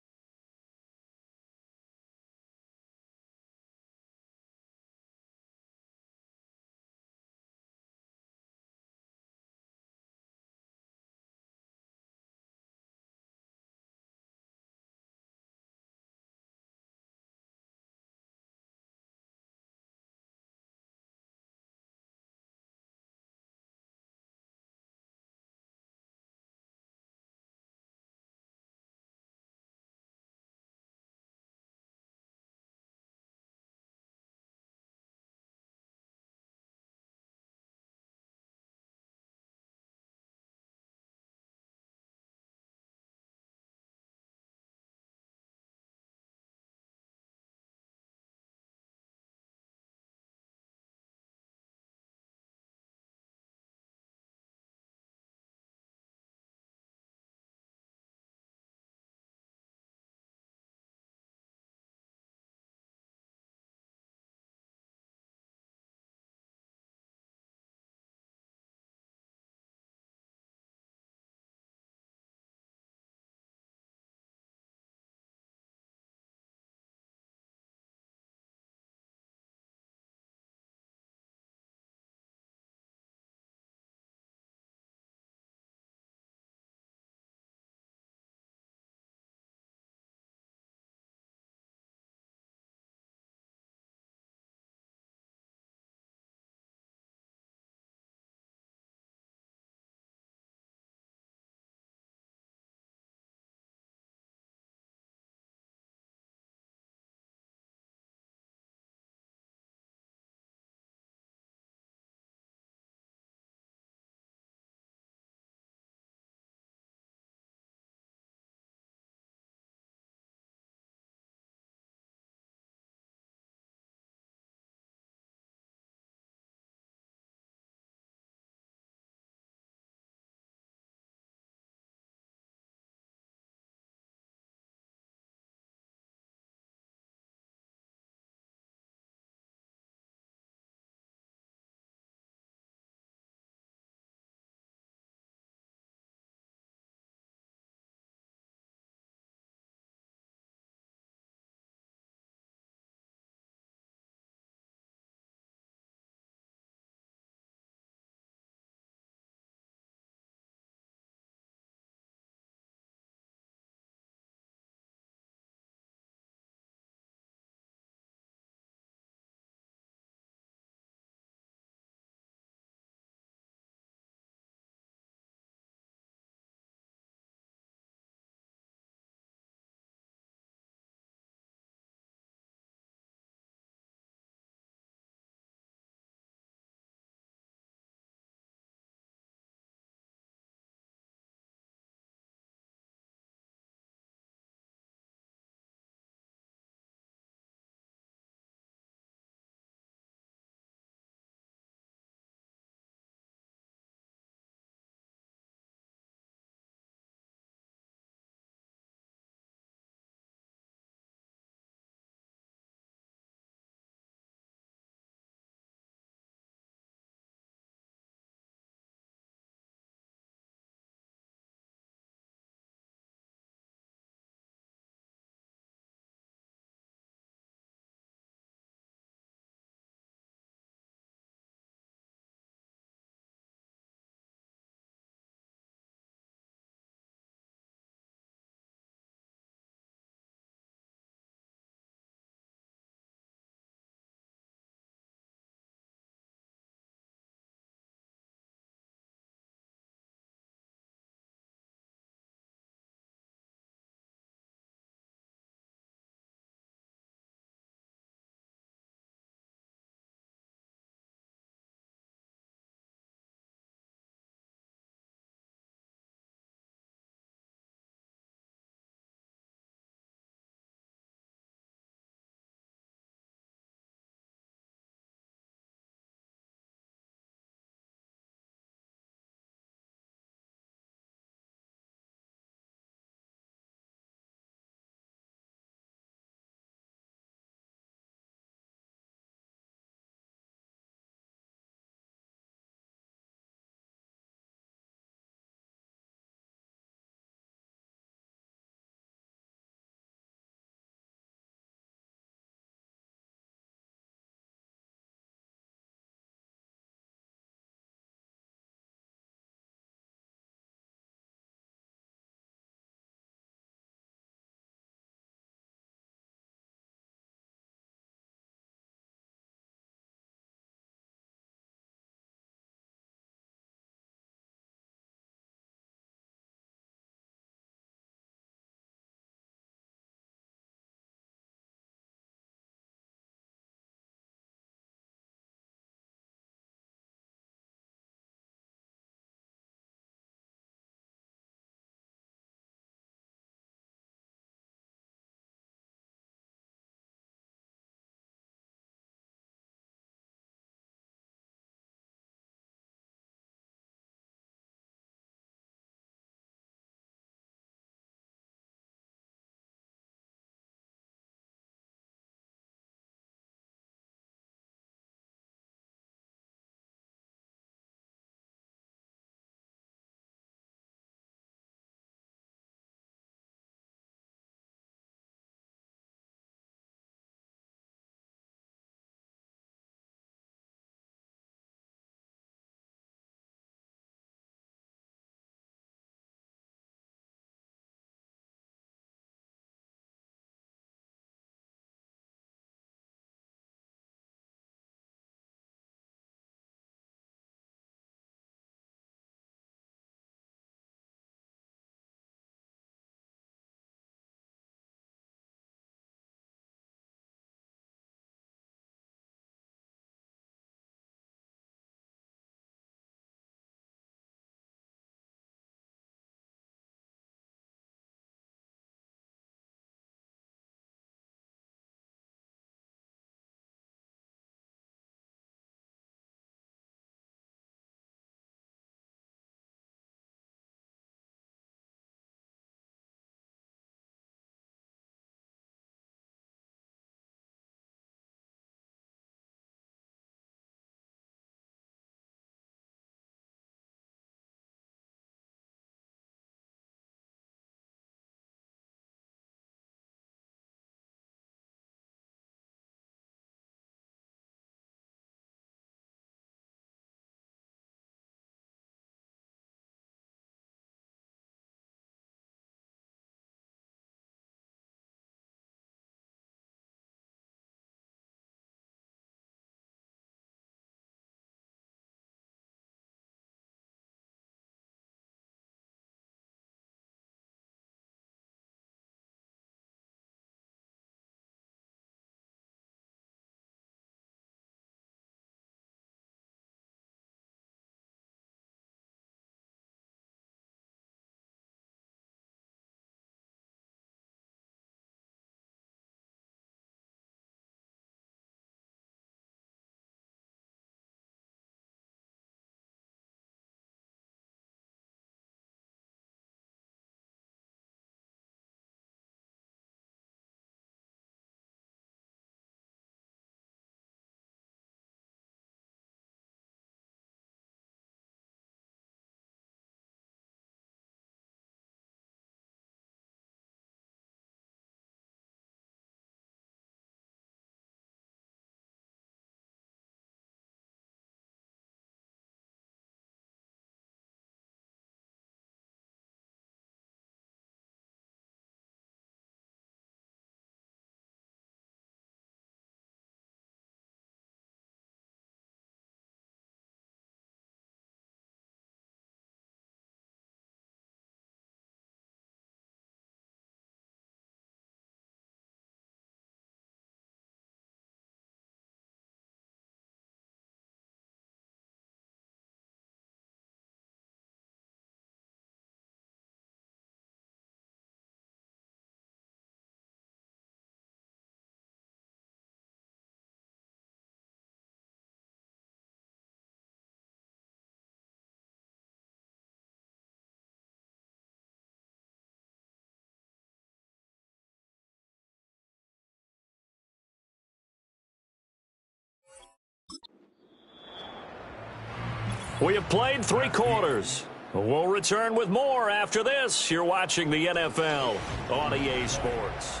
We have played 3 quarters. We'll return with more after this. You're watching the NFL on EA Sports.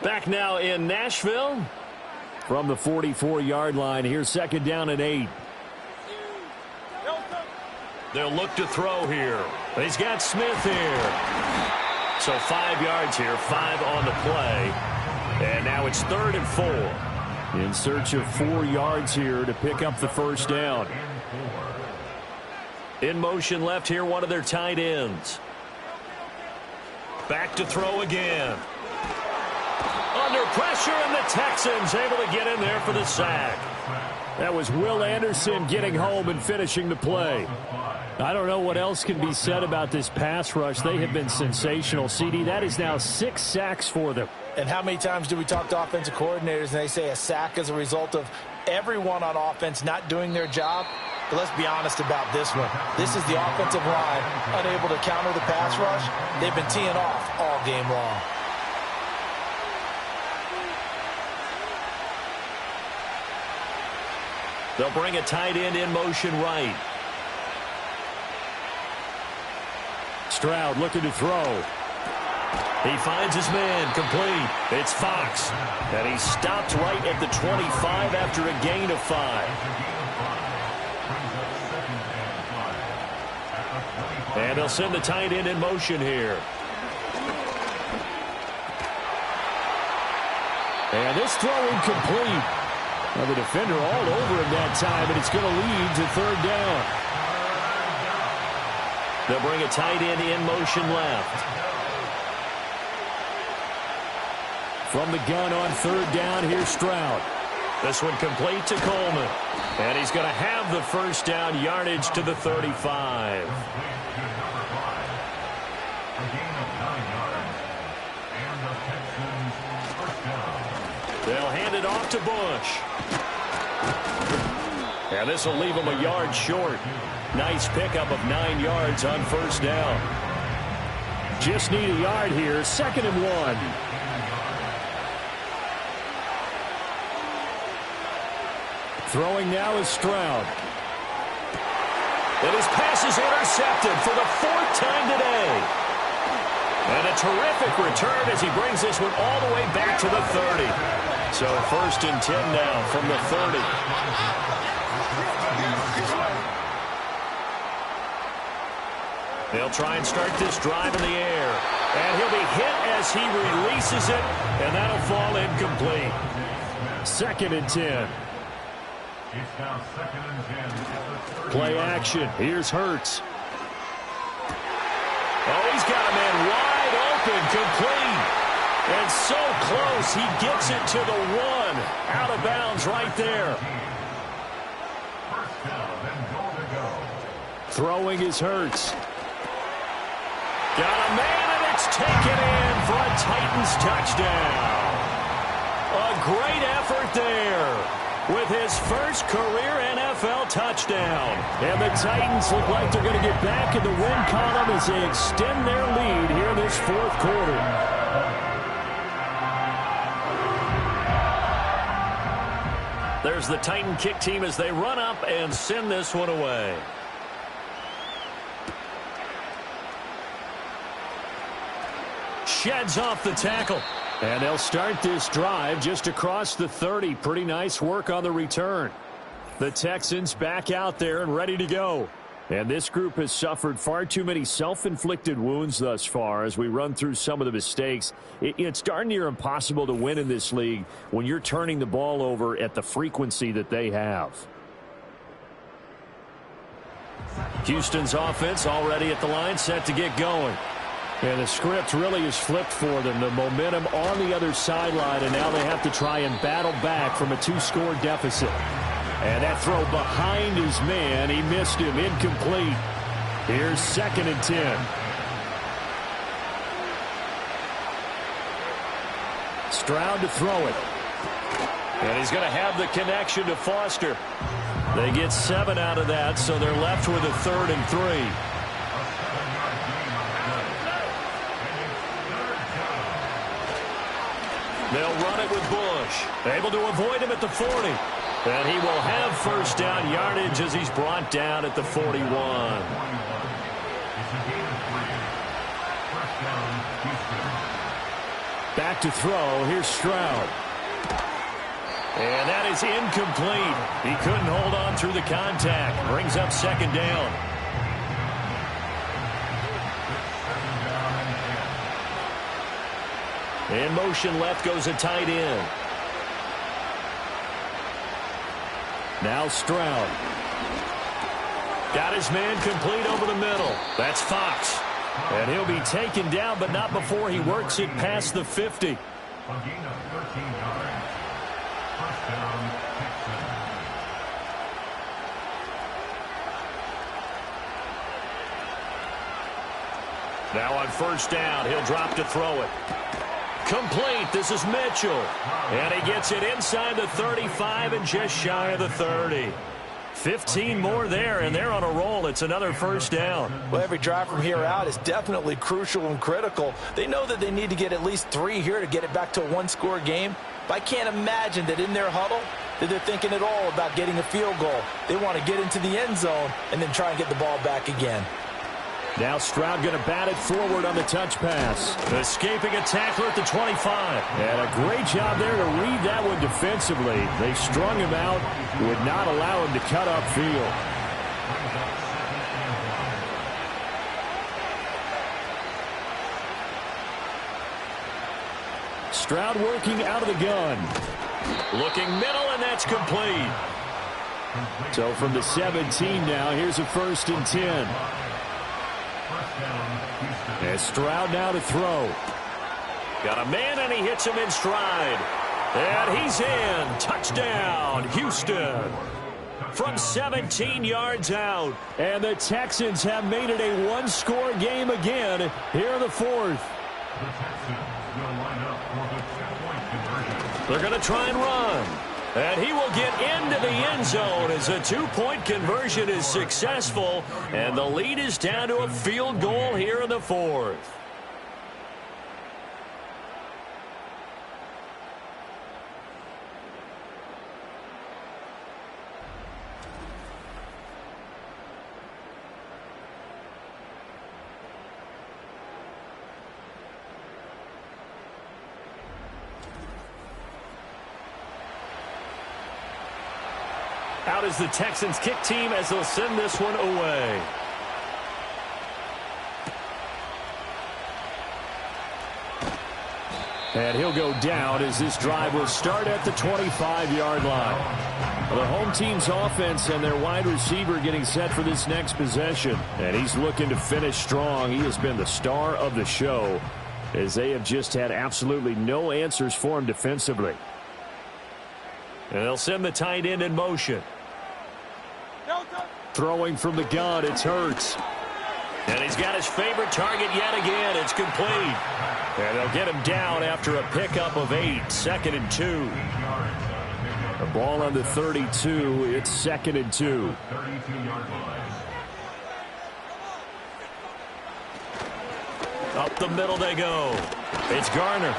Back now in Nashville. From the 44-yard line, here's 2nd down and 8. They'll look to throw here. He's got Smith here. So 5 yards here, 5 on the play. And now it's 3rd and 4. In search of 4 yards here to pick up the first down. In motion left here, one of their tight ends. Back to throw again. Under pressure, and the Texans able to get in there for the sack. That was Will Anderson getting home and finishing the play. I don't know what else can be said about this pass rush. They have been sensational, CD. That is now 6 sacks for them. And how many times do we talk to offensive coordinators and they say a sack is a result of everyone on offense not doing their job? But let's be honest about this one. This is the offensive line unable to counter the pass rush. They've been teeing off all game long. They'll bring a tight end in motion right. Stroud looking to throw. He finds his man, complete. It's Fox. And he stopped right at the 25 after a gain of 5. And they'll send the tight end in motion here. And this throw incomplete. Now the defender all over him that time, and it's going to lead to 3rd down. They'll bring a tight end in motion left. From the gun on 3rd down, here's Stroud. This one complete to Coleman. And he's going to have the first down, yardage to the 35. They'll hand it off to Bush. And this will leave him a yard short. Nice pickup of 9 yards on first down. Just need a yard here. 2nd and 1. Throwing now is Stroud. And his pass is intercepted for the 4th time today. And a terrific return as he brings this one all the way back to the 30. So 1st and 10 now from the 30. They'll try and start this drive in the air. And he'll be hit as he releases it. And that'll fall incomplete. 2nd and 10. It's now 2nd and 10. Play action. Here's Hurts. Oh, he's got a man wide open, complete. And so close, he gets it to the 1. Out of bounds right there. First down and goal to go. Throwing is Hurts. Got a man, and it's taken in for a Titans touchdown. A great effort there with his first career NFL touchdown. And the Titans look like they're going to get back in the win column as they extend their lead here in this 4th quarter. There's the Titan kick team as they run up and send this one away. Sheds off the tackle. And they'll start this drive just across the 30. Pretty nice work on the return. The Texans back out there and ready to go. And this group has suffered far too many self-inflicted wounds thus far as we run through some of the mistakes. It's darn near impossible to win in this league when you're turning the ball over at the frequency that they have. Houston's offense already at the line, set to get going. And the script really is flipped for them. The momentum on the other sideline, and now they have to try and battle back from a 2-score deficit. And that throw behind his man, he missed him, incomplete. Here's 2nd and 10. Stroud to throw it. And he's going to have the connection to Foster. They get 7 out of that, so they're left with a 3rd and 3. They'll run it with Bush. Able to avoid him at the 40. And he will have first down yardage as he's brought down at the 41. Back to throw. Here's Stroud. And that is incomplete. He couldn't hold on through the contact. Brings up second down. In motion left goes a tight end. Now Stroud. Got his man complete over the middle. That's Fox. And he'll be taken down, but not before he works it past the 50. A gain of 13 yards. First down, Texans. Now on first down, he'll drop to throw it. Complete. This is Mitchell. And he gets it inside the 35 and just shy of the 30. 15 more there, and they're on a roll. It's another first down. Well, every drive from here out is definitely crucial and critical. They know that they need to get at least 3 here to get it back to a one-score game. But I can't imagine that in their huddle that they're thinking at all about getting a field goal. They want to get into the end zone and then try and get the ball back again. Now Stroud going to bat it forward on the touch pass. Escaping a tackler at the 25. And a great job there to read that one defensively. They strung him out, would not allow him to cut upfield. Stroud working out of the gun. Looking middle, and that's complete. So from the 17 now, here's a 1st and 10. And Stroud now to throw. Got a man, and he hits him in stride. And he's in. Touchdown, Houston. From 17 yards out. And the Texans have made it a one-score game again here in the 4th. The Texans will line up for the 2-point conversion. They're going to try and run. And he will get into the end zone as a 2-point conversion is successful. And the lead is down to a field goal here in the 4th. Out is the Texans kick team as they'll send this one away. And he'll go down as this drive will start at the 25-yard line. The home team's offense and their wide receiver getting set for this next possession. And he's looking to finish strong. He has been the star of the show as they have just had absolutely no answers for him defensively. And they'll send the tight end in motion. Throwing from the gun, it's Hurts. And he's got his favorite target yet again. It's complete. And they'll get him down after a pickup of 8. 2nd and 2. The ball on the 32. It's 2nd and 2. Up the middle they go. It's Garner.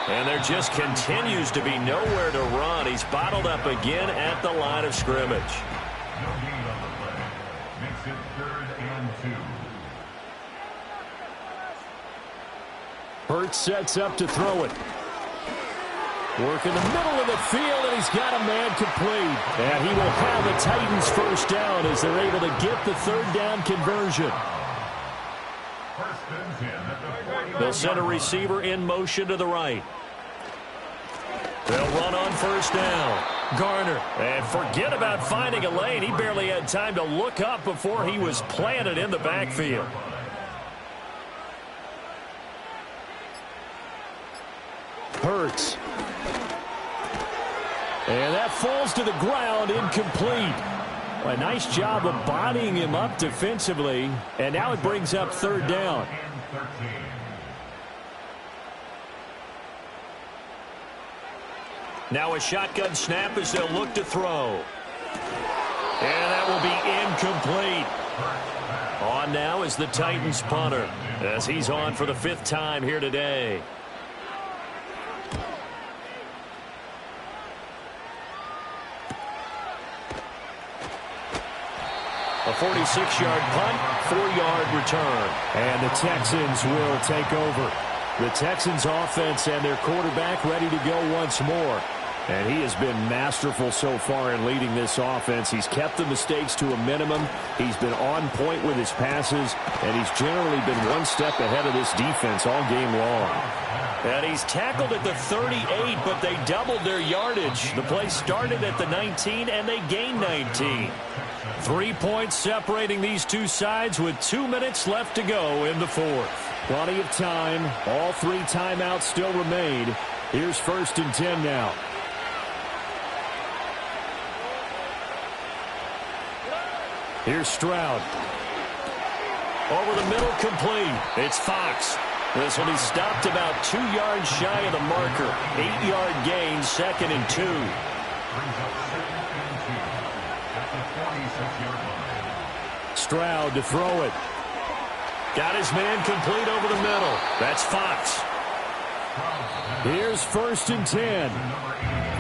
And there just continues to be nowhere to run. He's bottled up again at the line of scrimmage. No gain on the play. Makes it 3rd and 2. Hurts sets up to throw it. Work in the middle of the field, and he's got a man complete. And he will have the Titans first down as they're able to get the 3rd down conversion. First and 10 at the 40. They'll send a receiver in motion to the right. They'll run on first down. Garner. And forget about finding a lane. He barely had time to look up before he was planted in the backfield. Hurts. And that falls to the ground, incomplete. A nice job of bodying him up defensively. And now it brings up 3rd down. Now a shotgun snap as they'll look to throw. And that will be incomplete. On now is the Titans punter as he's on for the 5th time here today. A 46-yard punt, 4-yard return. And the Texans will take over. The Texans offense and their quarterback ready to go once more. And he has been masterful so far in leading this offense. He's kept the mistakes to a minimum. He's been on point with his passes. And he's generally been one step ahead of this defense all game long. And he's tackled at the 38, but they doubled their yardage. The play started at the 19, and they gained 19. 3 points separating these two sides with 2 minutes left to go in the fourth. Plenty of time. All 3 timeouts still remain. Here's 1st and 10 now. Here's Stroud. Over the middle, complete. It's Fox. This will be stopped about 2 yards shy of the marker. 8-yard gain, 2nd and 2. Stroud to throw it. Got his man complete over the middle. That's Fox. Here's 1st and 10.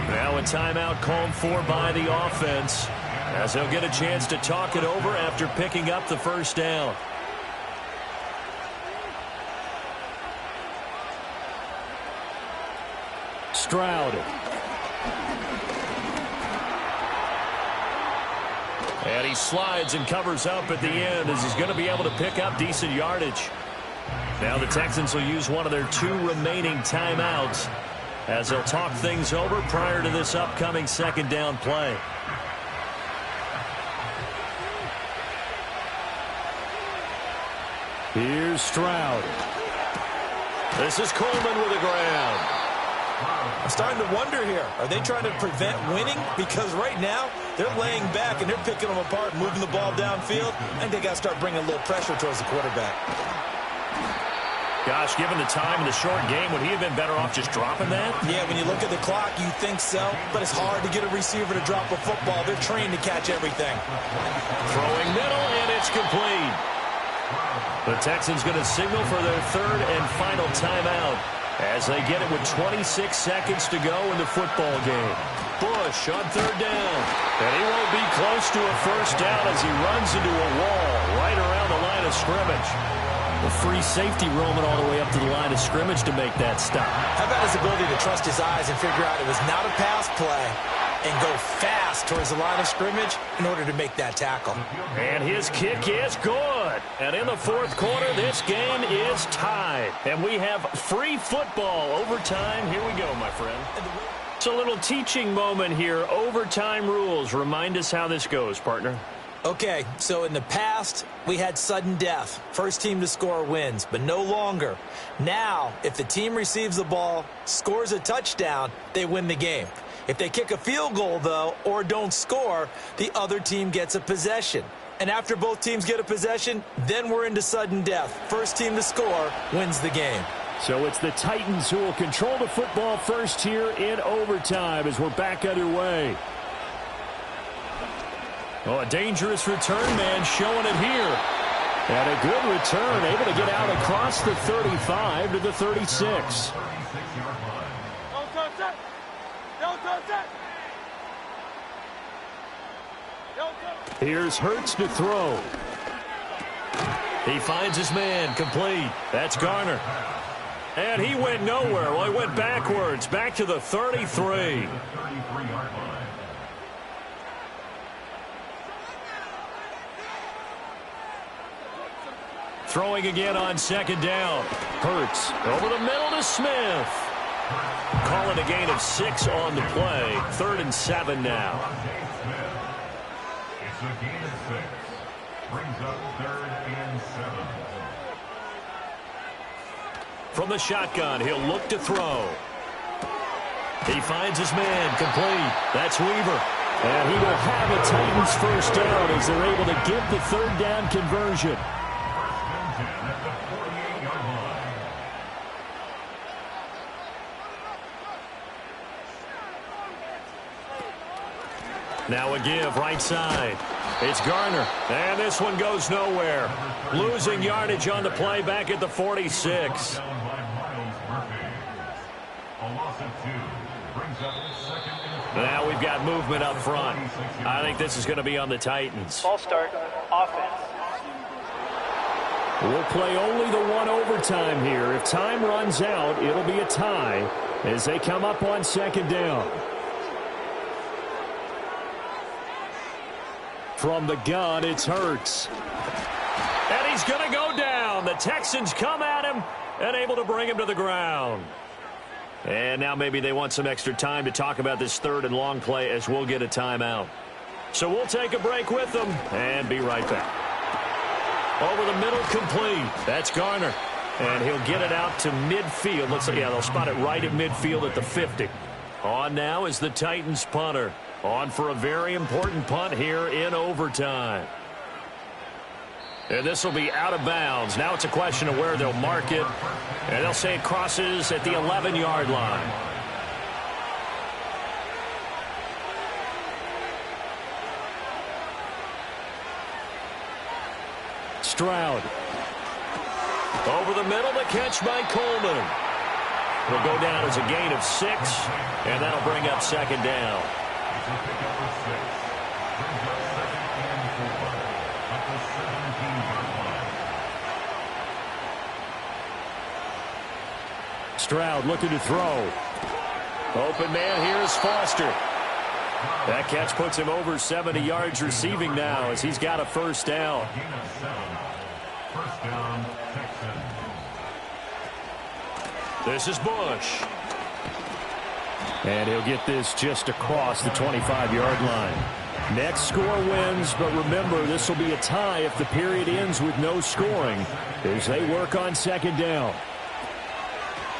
Now a timeout called for by the offense, as they'll get a chance to talk it over after picking up the first down. Stroud. And he slides and covers up at the end as he's going to be able to pick up decent yardage. Now the Texans will use one of their 2 remaining timeouts as they'll talk things over prior to this upcoming 2nd down play. Here's Stroud. This is Coleman with the ground. I'm starting to wonder here. Are they trying to prevent winning? Because right now, they're laying back and they're picking them apart, moving the ball downfield. I think they got to start bringing a little pressure towards the quarterback. Gosh, given the time in the short game, would he have been better off just dropping that? Yeah, when you look at the clock, you think so. But it's hard to get a receiver to drop a football. They're trained to catch everything. Throwing middle, and it's complete. The Texans going to signal for their 3rd and final timeout as they get it with 26 seconds to go in the football game. Bush on 3rd down. And he won't be close to a first down as he runs into a wall right around the line of scrimmage. The free safety roaming all the way up to the line of scrimmage to make that stop. How about his ability to trust his eyes and figure out it was not a pass play and go fast towards the line of scrimmage in order to make that tackle. And his kick is good. And in the 4th quarter, this game is tied. And we have free football overtime. Here we go, my friend. It's a little teaching moment here. Overtime rules. Remind us how this goes, partner. Okay, so in the past, we had sudden death. First team to score wins, but no longer. Now, if the team receives the ball, scores a touchdown, they win the game. If they kick a field goal, though, or don't score, the other team gets a possession. And after both teams get a possession, then we're into sudden death. First team to score wins the game. So it's the Titans who will control the football first here in overtime as we're back underway. Oh, a dangerous return man showing it here. And a good return, able to get out across the 35 to the 36. Here's Hurts to throw. He finds his man, complete. That's Garner. And he went nowhere. Well, he went backwards, back to the 33. Throwing again on 2nd down. Hurts over the middle to Smith. Calling a gain of 6 on the play. 3rd and 7 now. It's a gain of 6. Brings up 3rd and 7. From the shotgun, he'll look to throw. He finds his man, complete. That's Weaver. And he will have a Titans first down as they're able to get the 3rd down conversion. Now a give, right side. It's Garner. And this one goes nowhere. Losing yardage on the play back at the 46. A loss of 2 brings up 2nd and Now we've got movement up front. I think this is going to be on the Titans. Ball start, offense. We'll play only the one overtime here. If time runs out, it'll be a tie as they come up on second down. From the gun, it's Hurts. And he's going to go down. The Texans come at him and able to bring him to the ground. And now maybe they want some extra time to talk about this third and long play as we'll get a timeout. So we'll take a break with them and be right back. Over the middle, complete. That's Garner. And he'll get it out to midfield. They'll spot it right at midfield at the 50. On now is the Titans punter. On for a very important punt here in overtime. And this will be out of bounds. Now it's a question of where they'll mark it. And they'll say it crosses at the 11-yard line. Stroud. Over the middle, the catch by Coleman. Will go down as a gain of 6, and that'll bring up second down. Stroud looking to throw. Open man here is Foster. That catch puts him over 70 yards receiving now as he's got a first down. First down, Texans. This is Bush. And he'll get this just across the 25-yard line. Next score wins, but remember, this will be a tie if the period ends with no scoring as they work on second down.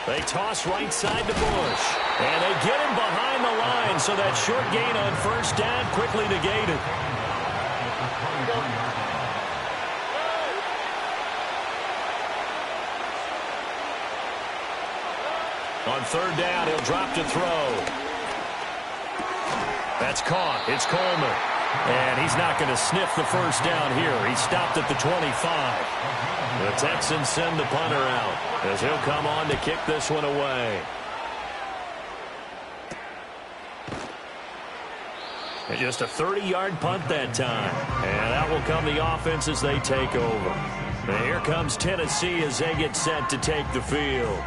They toss right side to Bush. And they get him behind the line, so that short gain on first down quickly negated. On third down, he'll drop to throw. That's caught. It's Coleman. And he's not going to sniff the first down here. He stopped at the 25. The Texans send the punter out as he'll come on to kick this one away. And just a 30-yard punt that time. And out will come the offense as they take over. And here comes Tennessee as they get set to take the field.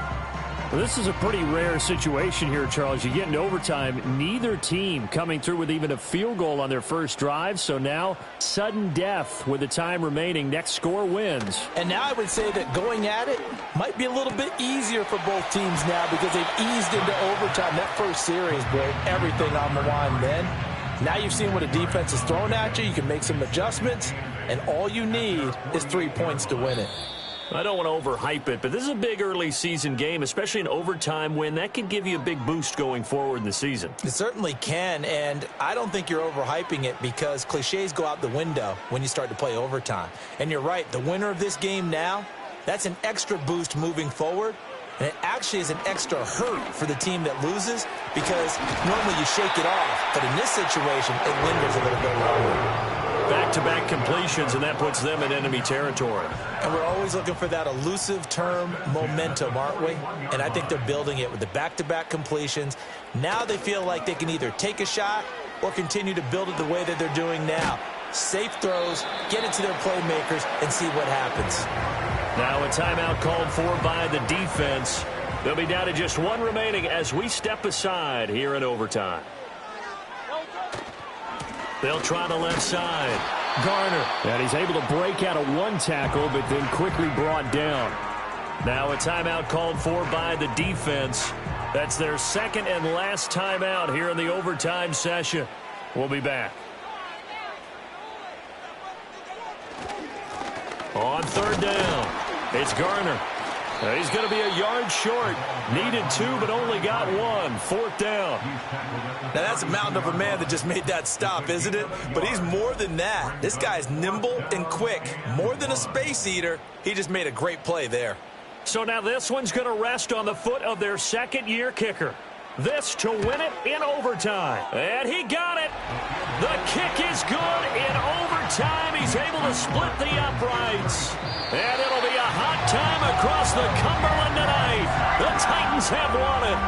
Well, this is a pretty rare situation here, Charles. You get into overtime, neither team coming through with even a field goal on their first drive. So now, sudden death with the time remaining. Next score wins. And now I would say that going at it might be a little bit easier for both teams now because they've eased into overtime. That first series, boy, everything on the line then. Now you've seen what a defense is thrown at you. You can make some adjustments, and all you need is 3 points to win it. I don't want to overhype it, but this is a big early season game, especially an overtime win. That can give you a big boost going forward in the season. It certainly can, and I don't think you're overhyping it because cliches go out the window when you start to play overtime. And you're right, the winner of this game now, that's an extra boost moving forward, and it actually is an extra hurt for the team that loses because normally you shake it off, but in this situation, it lingers a little bit longer. Back-to-back completions, and that puts them in enemy territory. And we're always looking for that elusive term, momentum, aren't we? And I think they're building it with the back-to-back completions. Now they feel like they can either take a shot or continue to build it the way that they're doing now. Safe throws, get it to their playmakers, and see what happens. Now a timeout called for by the defense. They'll be down to just one remaining as we step aside here in overtime. They'll try the left side. Garner. And he's able to break out of one tackle, but then quickly brought down. Now a timeout called for by the defense. That's their second and last timeout here in the overtime session. We'll be back. On third down, it's Garner. He's going to be a yard short. Needed 2, but only got 1. Fourth down. Now, that's a mountain of a man that just made that stop, isn't it? But he's more than that. This guy's nimble and quick. More than a space eater. He just made a great play there. So now this one's going to rest on the foot of their second-year kicker. This to win it in overtime. And he got it. The kick is good in overtime. He's able to split the uprights. And it'll be a hot time across the Cumberland tonight. The Titans have won it.